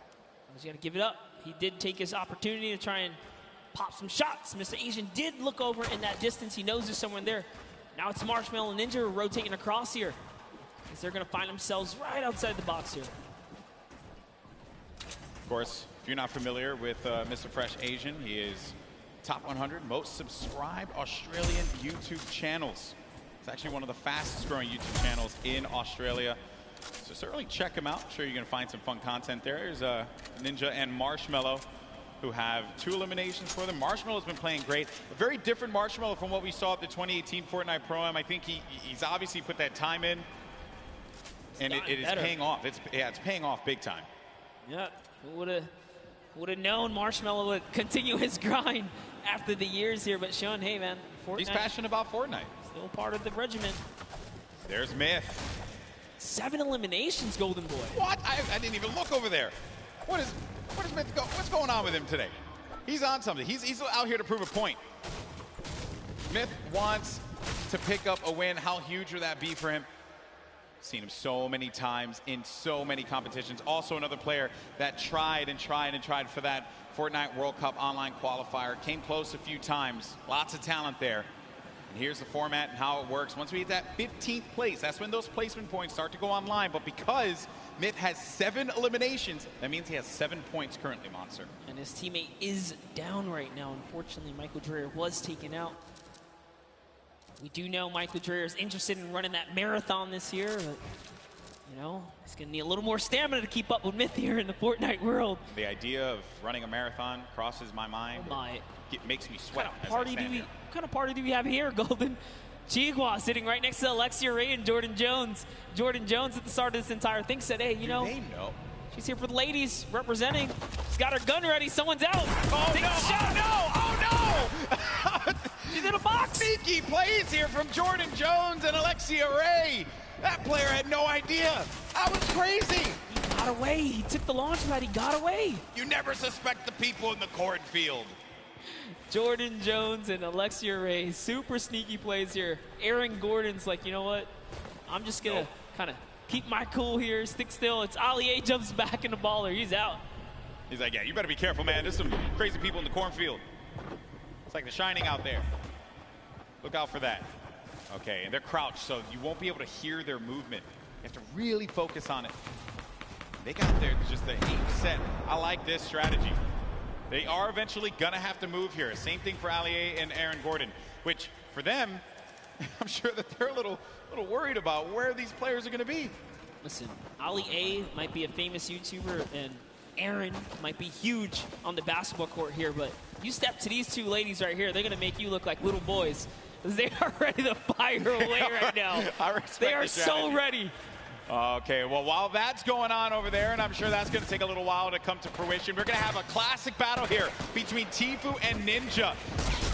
He's got to give it up. He did take his opportunity to try and pop some shots. Mr. Asian did look over in that distance. He knows there's someone there. Now it's Marshmello and Ninja rotating across here, as they're going to find themselves right outside the box here. Of course, if you're not familiar with Mr. Fresh Asian, he is top 100 most subscribed Australian YouTube channels. It's actually one of the fastest growing YouTube channels in Australia. So certainly check him out. I'm sure you're going to find some fun content there. There's Ninja and Marshmello, who have 2 eliminations for them. Marshmello's been playing great. A very different Marshmello from what we saw at the 2018 Fortnite Pro-Am. I think he's obviously put that time in, and it is paying off. It's paying off big time. Yeah, would have known Marshmello would continue his grind after the years here, but Sean, hey man, Fortnite. He's passionate about Fortnite. Still part of the regiment. There's Myth. 7 eliminations, Golden Boy. What? I didn't even look over there. What is Myth what's going on with him today? He's on something. He's out here to prove a point. Myth wants to pick up a win. How huge would that be for him? Seen him so many times in so many competitions. Also another player that tried for that Fortnite World Cup online qualifier. Came close a few times. Lots of talent there. And here's the format and how it works. Once we hit that 15th place, that's when those placement points start to go online. But because Myth has 7 eliminations, that means he has 7 points currently, Monster. And his teammate is down right now. Unfortunately, Michael Dreyer was taken out. We do know Michael Dreyer is interested in running that marathon this year, but, you know, he's going to need a little more stamina to keep up with Myth here in the Fortnite world. The idea of running a marathon crosses my mind. Oh my. It makes me sweat. What kind of party do we have here, Golden? Chigua sitting right next to Alexia Ray and Jordan Jones. Jordan Jones at the start of this entire thing said, hey, you know, they know. She's here for the ladies, representing. She's got her gun ready. Someone's out. Oh, Take no. a shot. Oh, no. She's in a box. Sneaky plays here from Jordan Jones and Alexia Ray. That player had no idea. That was crazy. He got away. He took the launch pad. He got away. You never suspect the people in the cornfield. Jordan Jones and Alexia Ray, super sneaky plays here. Aaron Gordon's like, you know what? I'm just going to kind of keep my cool here, stick still. It's Ali A jumps back in the baller. He's out. He's like, yeah, you better be careful, man. There's some crazy people in the cornfield. It's like The Shining out there. Look out for that. Okay, and they're crouched, so you won't be able to hear their movement. You have to really focus on it. They got just the aim set. I like this strategy. They are eventually going to have to move here. Same thing for Ali A and Aaron Gordon, which for them, I'm sure that they're a little worried about where these players are going to be. Listen, Ali A might be a famous YouTuber, and Aaron might be huge on the basketball court here, but you step to these two ladies right here, they're going to make you look like little boys. They are ready to fire away right now. They are so ready. Okay, well, while that's going on over there, and I'm sure that's going to take a little while to come to fruition, we're going to have a classic battle here between Tfue and Ninja.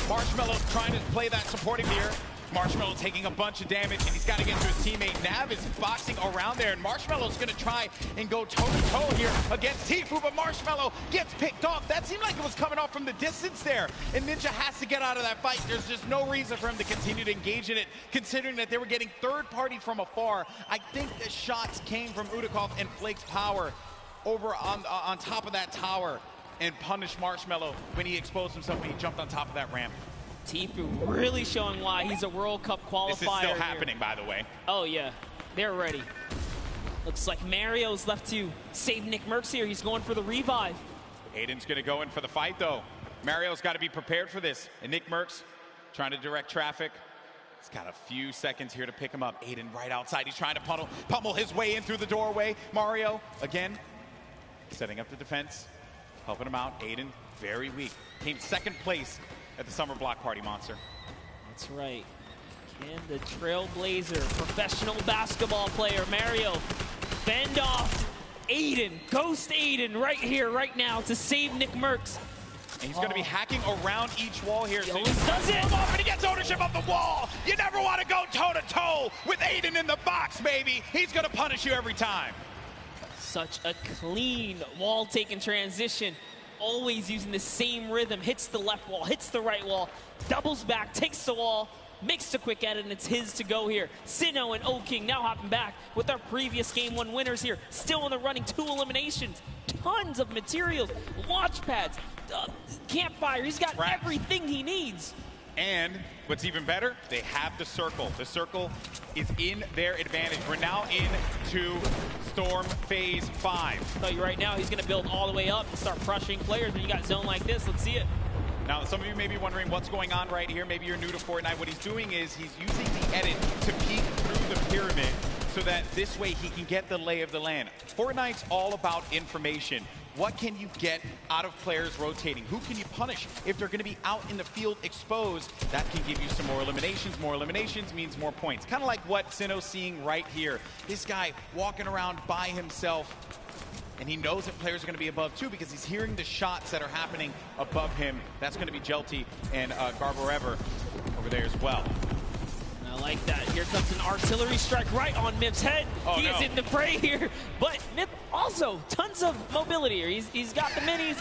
Marshmallow's trying to play that supporting mirror. Marshmallow taking a bunch of damage, and he's got to get to his teammate. Nav is boxing around there, and Marshmallow's going to try and go toe-to-toe here against Tfue, but Marshmallow gets picked off. That seemed like it was coming off from the distance there, and Ninja has to get out of that fight. There's just no reason for him to continue to engage in it, considering that they were getting third-party from afar. I think the shots came from Udakov and Flake's power over on top of that tower and punished Marshmallow when he exposed himself, when he jumped on top of that ramp. Tfue really showing why he's a World Cup qualifier. This is still happening, by the way. Oh, yeah. They're ready. Looks like Mario's left to save Nick Merckx here. He's going for the revive. Aiden's going to go in for the fight, though. Mario's got to be prepared for this. And Nick Merckx trying to direct traffic. He's got a few seconds here to pick him up. Aiden right outside. He's trying to pummel his way in through the doorway. Mario, again, setting up the defense, helping him out. Aiden, very weak. Came second place at the Summer Block Party, Monster. That's right. Can the Trailblazer, professional basketball player, Mario, fend off Aiden, ghost Aiden right here, right now to save Nick Merckx. And he's going to be hacking around each wall here. He always does it. And he gets ownership of the wall. You never want to go toe-to-toe with Aiden in the box, baby. He's going to punish you every time. Such a clean wall-taking transition. Always using the same rhythm, hits the left wall, hits the right wall, doubles back, takes the wall, makes the quick edit, and it's his to go here. Sinnoh and O-King now hopping back with our previous Game 1 winners here. Still in the running, 2 eliminations, tons of materials, launch pads, campfire. He's got everything he needs. And what's even better, they have the circle. The circle is in their advantage. We're now into Storm Phase 5. I'll tell you right now, he's going to build all the way up and start crushing players when you got zone like this. Let's see it. Now, some of you may be wondering what's going on right here. Maybe you're new to Fortnite. What he's doing is he's using the edit to peek through the pyramid so that this way he can get the lay of the land. Fortnite's all about information. What can you get out of players rotating? Who can you punish if they're going to be out in the field exposed? That can give you some more eliminations. More eliminations means more points. Kind of like what Sinnoh's seeing right here. This guy walking around by himself, and he knows that players are going to be above too because he's hearing the shots that are happening above him. That's going to be Jelty and Garborever over there as well. I like that. Here comes an artillery strike right on Mip's head. He is in the fray here. But Mip also tons of mobility here. He's got the minis.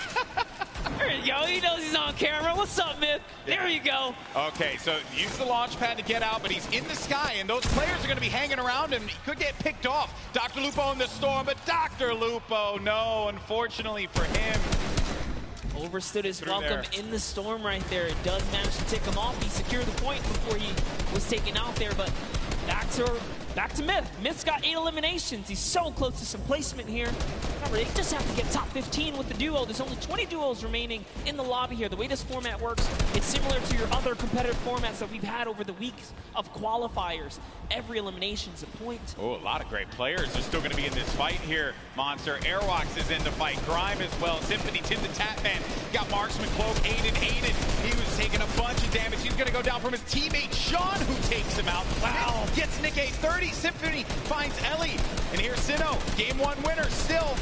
There you go. He knows he's on camera. What's up, Mip? There you go. Okay, so use the launch pad to get out, but he's in the sky, and those players are going to be hanging around, and he could get picked off. Dr. Lupo in the storm, but Dr. Lupo, no, unfortunately for him. Overstood his welcome in the storm right there. It does manage to take him off. He secured the point before he was taken out there, but back to Myth. Myth's got 8 eliminations. He's so close to some placement here. Remember, they just have to get top 15 with the duo. There's only 20 duos remaining in the lobby here. The way this format works, it's similar to your other competitive formats that we've had over the weeks of qualifiers. Every elimination's a point. Oh, a lot of great players are still going to be in this fight here. Monster Airwalks is in the fight. Grime as well. Symphony, Tim the Tatman. Got Marksman, Cloak, Aiden. He was taking a bunch of damage. He's going to go down from his teammate, Sean, who takes him out. Wow. Gets Nick a 30. Symphony finds Ellie. And here's Sinnoh, Game 1 winner, still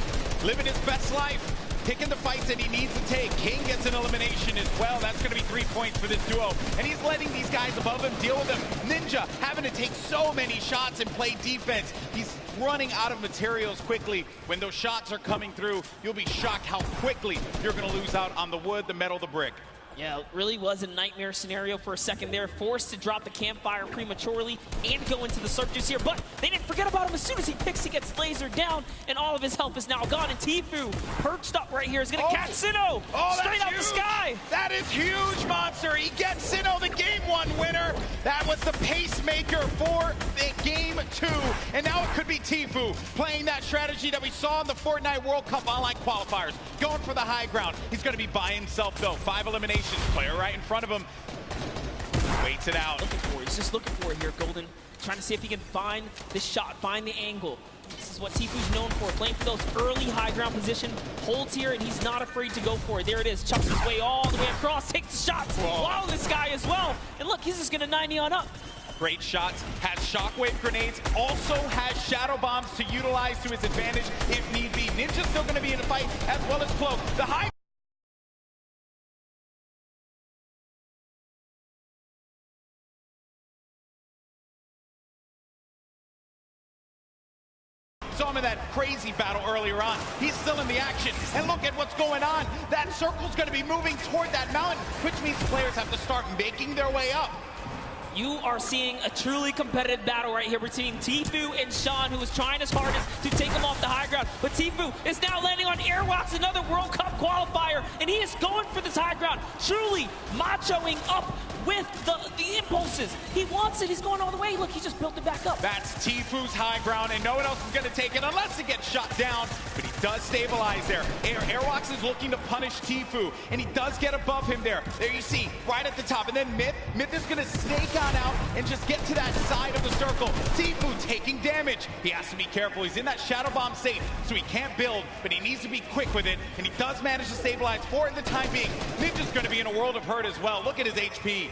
living his best life. Picking the fights that he needs to take. King gets an elimination as well. That's going to be 3 points for this duo. And he's letting these guys above him deal with him. Ninja having to take so many shots and play defense. He's running out of materials quickly. When those shots are coming through, you'll be shocked how quickly you're going to lose out on the wood, the metal, the brick. Yeah, it really was a nightmare scenario for a second there. Forced to drop the campfire prematurely and go into the circus here. But they didn't forget about him. As soon as he picks, he gets lasered down, and all of his health is now gone. And Tfue, perched up right here, is going to catch Sinnoh straight out the sky. That is huge, Monster. He gets Sinnoh, the Game 1 winner. That was the pacemaker for the Game 2. And now it could be Tfue playing that strategy that we saw in the Fortnite World Cup online qualifiers. Going for the high ground. He's going to be by himself, though. 5 eliminations. Player right in front of him. Waits it out. Looking for it. He's just looking for it here, Golden. Trying to see if he can find the shot, find the angle. This is what Tfu's known for, playing for those early high ground position holds here, and he's not afraid to go for it. There it is, chucks his way all the way across, takes the shots. Wow, this guy as well. And look, he's just gonna 90 on up. Great shots, has shockwave grenades, also has shadow bombs to utilize to his advantage if need be. Ninja's still gonna be in the fight, as well as Cloak. The high saw him in that crazy battle earlier on. He's still in the action, and look at what's going on. That circle's going to be moving toward that mountain, which means players have to start making their way up. You are seeing a truly competitive battle right here between Tfu and Sean, who is trying his hardest to take him off the high ground. But Tfu is now landing on Airwalks, another World Cup qualifier, and he is going for this high ground, truly machoing up with the impulses. He wants it. He's going all the way. Look, he just built it back up. That's Tfu's high ground, and no one else is going to take it unless it gets shot down. But he does stabilize there. Airwalks is looking to punish Tfu, and he does get above him there. There you see, right at the top. And then Myth is going to snake out and just get to that side of the circle. Tfu taking damage. He has to be careful. He's in that shadow bomb safe, so he can't build, but he needs to be quick with it, and he does manage to stabilize for the time being. Ninja's going to be in a world of hurt as well. Look at his HP.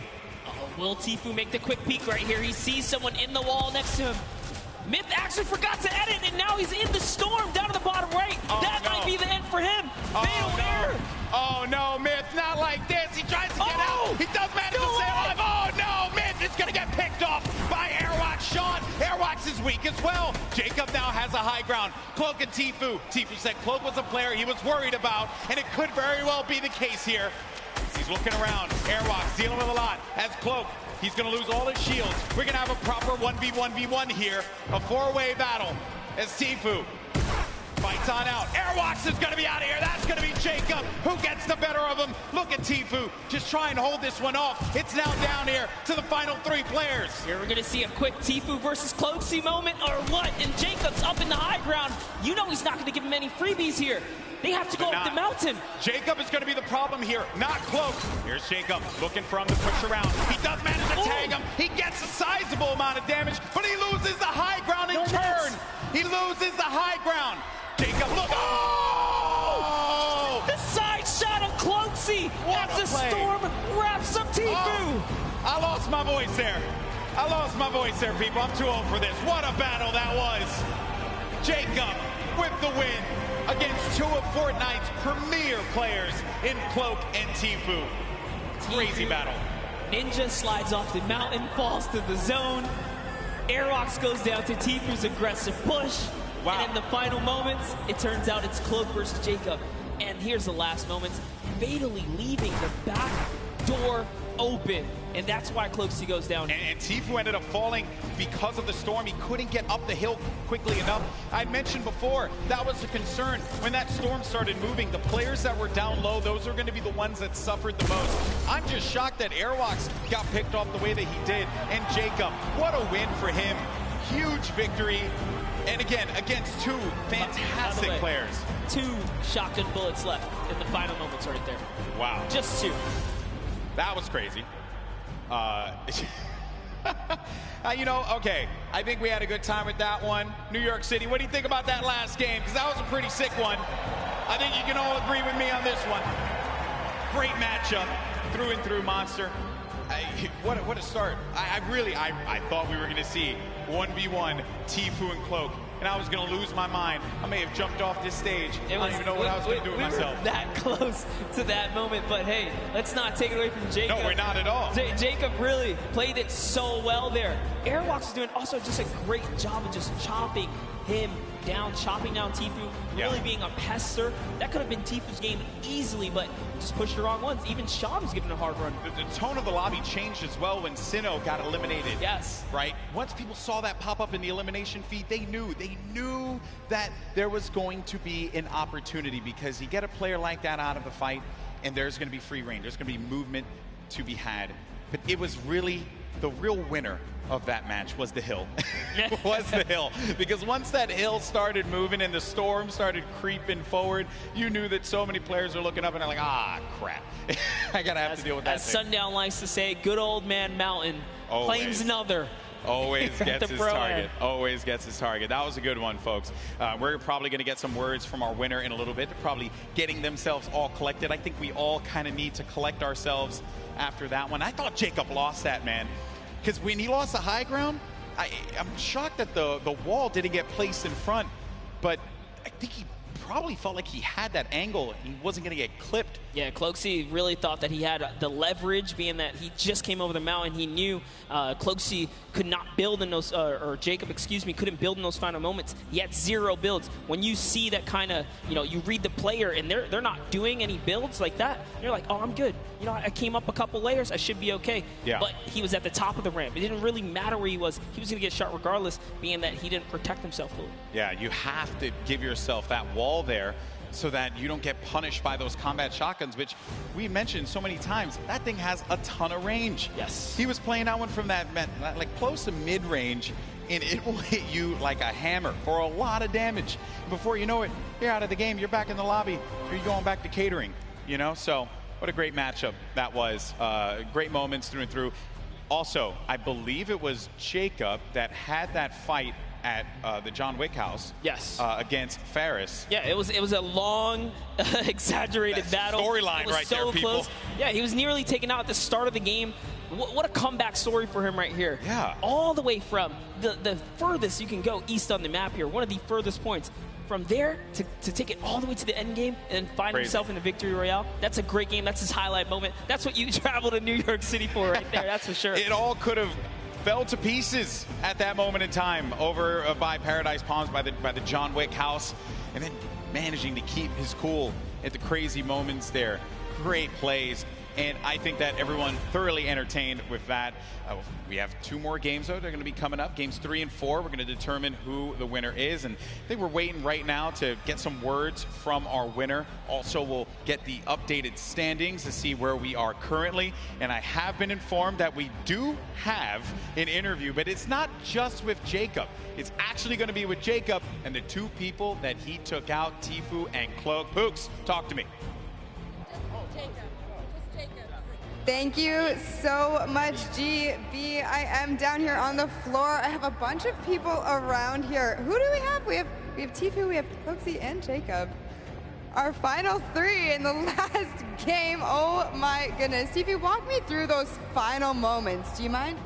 Will Tfu make the quick peek right here? He sees someone in the wall next to him. Myth actually forgot to edit, and now he's in the storm down to the bottom right. That might be the end for him. Fatal error. Oh no, Myth, not like this. He tries to get out. He does manage to stay alive. Oh no, Myth is going to get picked off by Airwalks. Sean, Airwalks is weak as well. Jacob now has a high ground. Cloak and Tfu. Tfu said Cloak was a player he was worried about, and it could very well be the case here. He's looking around. Airwalks dealing with a lot. As Cloak, he's going to lose all his shields. We're going to have a proper 1v1v1 here. A four-way battle as Tfu fights on out. Airwalks is going to be out of here. That's going to be Jacob who gets the better of him. Look at Tfu just try and hold this one off. It's now down here to the final three players. Here we're going to see a quick Tfu versus Cloaksy moment or what? And Jacob's up in the high ground. You know he's not going to give him any freebies here. They have to go up the mountain. Jacob is going to be the problem here, not Cloak. Here's Jacob looking for him to push around. He does manage to tag him. He gets a sizable amount of damage, but he loses the high ground in turn. He loses the high ground. Jacob, look. Oh! The side shot of Cloaksy as the storm wraps up Tfu. Oh, I lost my voice there. I lost my voice there, people. I'm too old for this. What a battle that was. Jacob with the win against two of Fortnite's premier players in Cloak and Tfu. Crazy battle. Ninja slides off the mountain, falls to the zone. Airwalks goes down to Tfu's aggressive push. Wow. And in the final moments, it turns out it's Cloak versus Jacob. And here's the last moments, fatally leaving the back door open. And that's why Cloaksy goes down. And Tfu ended up falling because of the storm. He couldn't get up the hill quickly enough. I mentioned before, that was a concern. When that storm started moving, the players that were down low, those are going to be the ones that suffered the most. I'm just shocked that Airwalks got picked off the way that he did. And Jacob, what a win for him. Huge victory. And again, against two fantastic players. 2 shotgun bullets left in the final moments right there. Wow. Just 2. That was crazy. You know, okay, I think we had a good time with that one. New York City, what do you think about that last game? Because that was a pretty sick one. I think you can all agree with me on this one. Great matchup, through and through, Monster. What a start. I thought we were going to see 1v1 Tfu and Cloak, and I was going to lose my mind. I may have jumped off this stage. I don't even know what I was going to do with myself. We were that close to that moment, but hey, let's not take it away from Jacob. No, we're not at all. Jacob really played it so well there. Airwalks is doing also just a great job of just chopping him down, chopping down Tfu, really being a pester. That could have been Tfu's game easily, but just pushed the wrong ones. Even Sean was giving a hard run. The tone of the lobby changed as well when Sinnoh got eliminated. Yes. Right? Once people saw that pop up in the elimination feed, they knew that there was going to be an opportunity, because you get a player like that out of the fight, and there's going to be free reign. There's going to be movement to be had. But it was really the real winner of that match was the hill. Was the hill. Because once that hill started moving and the storm started creeping forward, you knew that so many players are looking up and are like, ah, crap. I gotta have to deal with that. As Sundown likes to say, good old man Mountain claims another. Always gets his target. Always gets his target. That was a good one, folks. We're probably going to get some words from our winner in a little bit. They're probably getting themselves all collected. I think we all kind of need to collect ourselves after that one. I thought Jacob lost that, man. Because when he lost the high ground, I'm shocked that the wall didn't get placed in front. But I think he probably felt like he had that angle. He wasn't going to get clipped. Yeah, Cloakzy really thought that he had the leverage, being that he just came over the mountain. He knew Cloakzy could not build in those, or Jacob, excuse me, couldn't build in those final moments. He had 0 builds. When you see that kind of, you read the player and they're not doing any builds like that, you're like, oh, I'm good. I came up a couple layers. I should be okay. Yeah. But he was at the top of the ramp. It didn't really matter where he was. He was going to get shot regardless, being that he didn't protect himself fully. Yeah, you have to give yourself that wall there so that you don't get punished by those combat shotguns, which we mentioned so many times. That thing has a ton of range. Yes. He was playing that one from that, like close to mid-range, and it will hit you like a hammer for a lot of damage. Before you know it, you're out of the game, you're back in the lobby, you're going back to catering, So what a great matchup that was. Great moments through and through. Also, I believe it was Jacob that had that fight at the John Wick house. Yes. Against Ferris. Yeah, it was a long, exaggerated battle. Storyline right so there, people. Close. Yeah, he was nearly taken out at the start of the game. What a comeback story for him right here. Yeah. All the way from the furthest you can go east on the map here, one of the furthest points. From there to take it all the way to the end game and find himself in the victory royale. That's a great game. That's his highlight moment. That's what you travel to New York City for right there. That's for sure. It all could have fell to pieces at that moment in time over by Paradise Palms, by the John Wick house, and then managing to keep his cool at the crazy moments there. Great plays. And I think that everyone thoroughly entertained with that. We have 2 more games, though. They're going to be coming up. Games 3 and 4. We're going to determine who the winner is. And I think we're waiting right now to get some words from our winner. Also, we'll get the updated standings to see where we are currently. And I have been informed that we do have an interview, but it's not just with Jacob. It's actually going to be with Jacob and the 2 people that he took out, Tfue and Cloak. Pooks, talk to me. Thank you so much, GB. I am down here on the floor. I have a bunch of people around here. Who do we have? We have Tfue, we have Cloakzy, and Jacob. Our final 3 in the last game. Oh my goodness. Tfue, walk me through those final moments. Do you mind?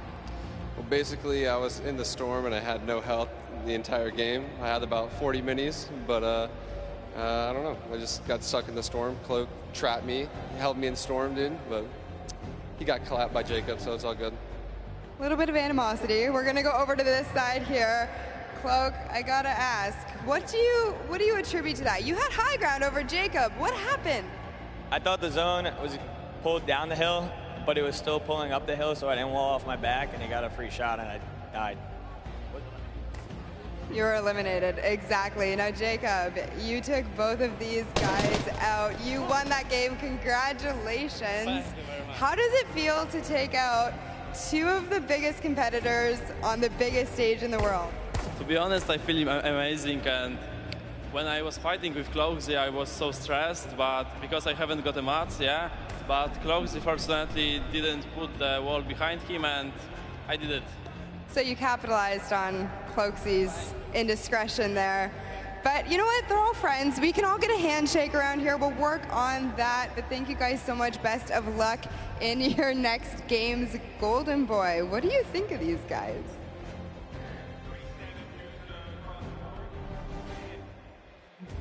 Well, basically, I was in the storm and I had no health the entire game. I had about 40 minis, but I don't know. I just got stuck in the storm. Cloak trapped me, held me in storm, dude, but he got clapped by Jacob, so it's all good. A little bit of animosity. We're gonna go over to this side here. Cloak, I gotta ask, what do you attribute to that? You had high ground over Jacob. What happened? I thought the zone was pulled down the hill, but it was still pulling up the hill, so I didn't wall off my back, and he got a free shot, and I died. You were eliminated, exactly. Now, Jacob, you took both of these guys out. You won that game, congratulations. Thank you very much. How does it feel to take out 2 of the biggest competitors on the biggest stage in the world? To be honest, I feel amazing, and when I was fighting with Cloakzy, I was so stressed, but because I haven't got a match, yeah, but Cloakzy fortunately didn't put the wall behind him, and I did it. So you capitalized on Cloakzy's indiscretion there. But you know what? They're all friends. We can all get a handshake around here. We'll work on that. But thank you guys so much. Best of luck in your next games. Golden Boy, what do you think of these guys?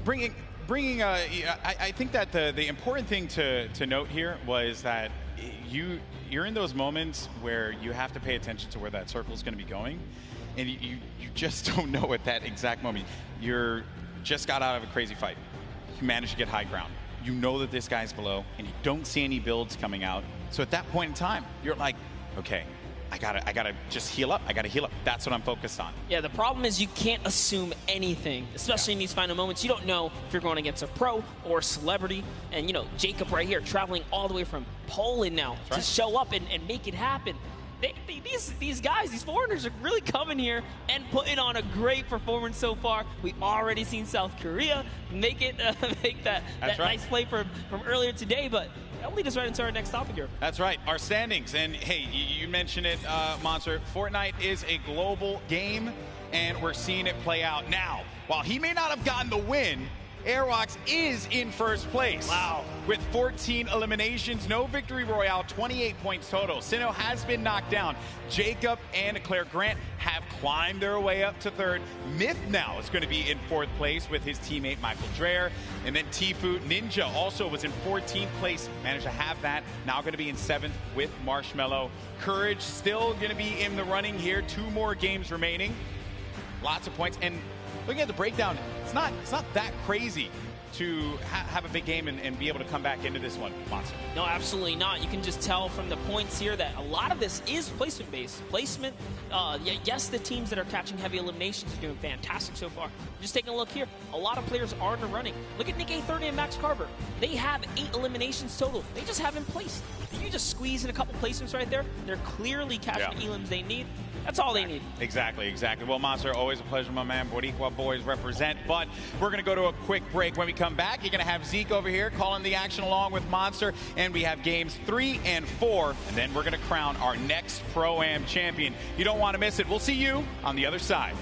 I think that the important thing to note here was that you're in those moments where you have to pay attention to where that circle is going to be going, and you just don't know at that exact moment. You're just got out of a crazy fight. You managed to get high ground. You know that this guy's below, and you don't see any builds coming out. So at that point in time, you're like, okay, I gotta just heal up. I gotta heal up. That's what I'm focused on. Yeah, the problem is you can't assume anything, especially in these final moments. You don't know if you're going against a pro or a celebrity. And, Jacob right here, traveling all the way from Poland now to show up and make it happen. these guys, these foreigners are really coming here and putting on a great performance so far. We already seen South Korea make that right. nice play from earlier today, but that'll lead us right into our next topic here. That's right, our standings. And hey, you mentioned it, Monster. Fortnite is a global game, and we're seeing it play out now. While he may not have gotten the win, Airwalks is in first place. Wow. With 14 eliminations, no victory royale, 28 points total. Sino has been knocked down. Jacob and Claire Grant have climbed their way up to third. Myth now is going to be in fourth place with his teammate Michael Dreher. And then Tfue Ninja also was in 14th place, managed to have that. Now going to be in 7th with Marshmello. Courage still going to be in the running here. 2 more games remaining. Lots of points. And looking at the breakdown, it's not that crazy to have a big game and be able to come back into this one, Monster. No, absolutely not. You can just tell from the points here that a lot of this is placement-based. Placement, yes, the teams that are catching heavy eliminations are doing fantastic so far. Just taking a look here, a lot of players are in the running. Look at Nick A30 and Max Carver. They have 8 eliminations total. They just haven't placed. You just squeeze in a couple placements right there. They're clearly catching the elims they need. That's all they need. Exactly. Well, Monster, always a pleasure, my man. Boricua boys represent. But we're going to go to a quick break. When we come back, you're going to have Zeke over here calling the action along with Monster. And we have games 3 and 4. And then we're going to crown our next Pro-Am champion. You don't want to miss it. We'll see you on the other side.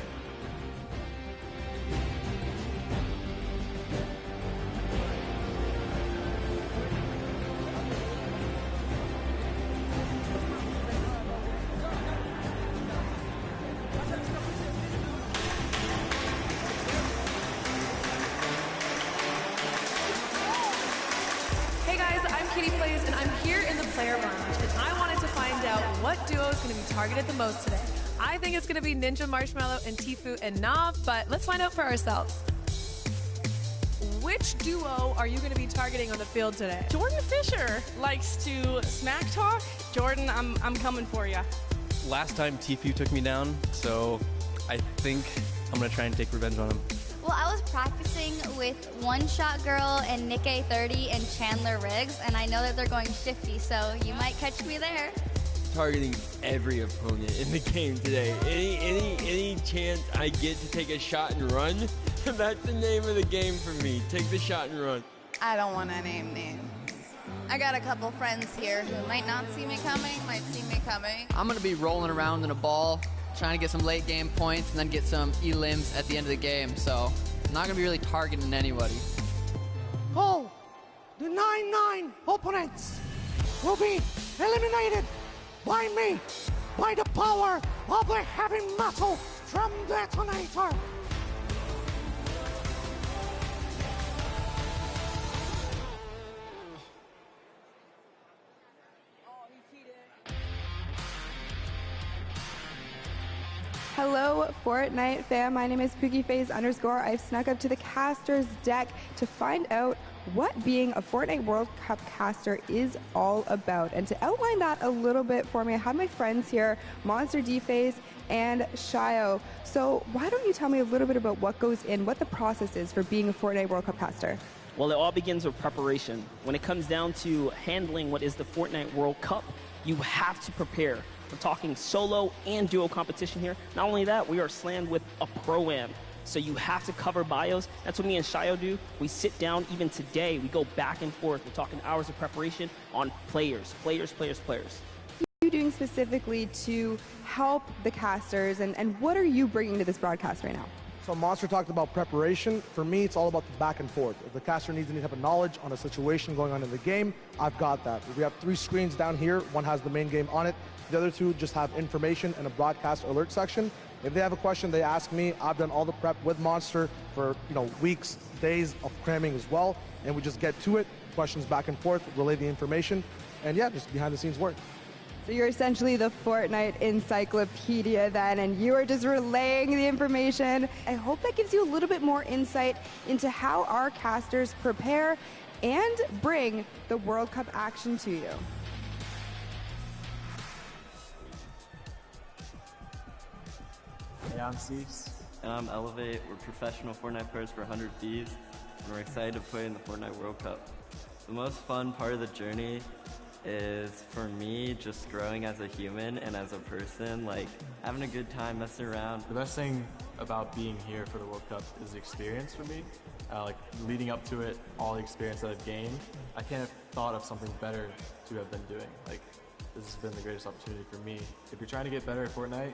Targeted the most today. I think it's going to be Ninja, Marshmello, and Tfue and Nav, but let's find out for ourselves. Which duo are you going to be targeting on the field today? Jordan Fisher likes to smack talk. Jordan, I'm coming for you. Last time Tfue took me down, so I think I'm going to try and take revenge on him. Well, I was practicing with One Shot Girl and Nick A30 and Chandler Riggs, and I know that they're going 50, so you might catch me there. Targeting every opponent in the game today. Any chance I get to take a shot and run, that's the name of the game for me. Take the shot and run. I don't want to name names. I got a couple friends here who might not see me coming, might see me coming. I'm going to be rolling around in a ball, trying to get some late game points and then get some elims at the end of the game. So I'm not going to be really targeting anybody. All the 9-9 opponents will be eliminated by me, by the power of the heavy metal from Detonator. Hello, Fortnite fam. My name is PookieFaze_. I've snuck up to the caster's deck to find out what being a Fortnite World Cup caster is all about. And to outline that a little bit for me, I have my friends here, Monster D-Face and Shio. So why don't you tell me a little bit about what goes in, what the process is for being a Fortnite World Cup caster? Well, it all begins with preparation. When it comes down to handling what is the Fortnite World Cup, you have to prepare. We're talking solo and duo competition here. Not only that, we are slammed with a Pro-Am. So you have to cover bios. That's what me and Shio do. We sit down even today. We go back and forth. We're talking hours of preparation on players. What are you doing specifically to help the casters, and what are you bringing to this broadcast right now? So Monster talked about preparation. For me, it's all about the back and forth. If the caster needs any type of knowledge on a situation going on in the game, I've got that. We have 3 screens down here. One has the main game on it. The other 2 just have information and a broadcast alert section. If they have a question, they ask me. I've done all the prep with Monster for weeks, days of cramming as well, and we just get to it. Questions back and forth, relay the information, and yeah, just behind the scenes work. So you're essentially the Fortnite encyclopedia then, and you are just relaying the information. I hope that gives you a little bit more insight into how our casters prepare and bring the World Cup action to you. Hey, I'm Cease. And I'm Elevate. We're professional Fortnite players for 100 Thieves, and we're excited to play in the Fortnite World Cup. The most fun part of the journey is, for me, just growing as a human and as a person, like having a good time, messing around. The best thing about being here for the World Cup is the experience for me. Like leading up to it, all the experience that I've gained, I can't have thought of something better to have been doing. Like, this has been the greatest opportunity for me. If you're trying to get better at Fortnite,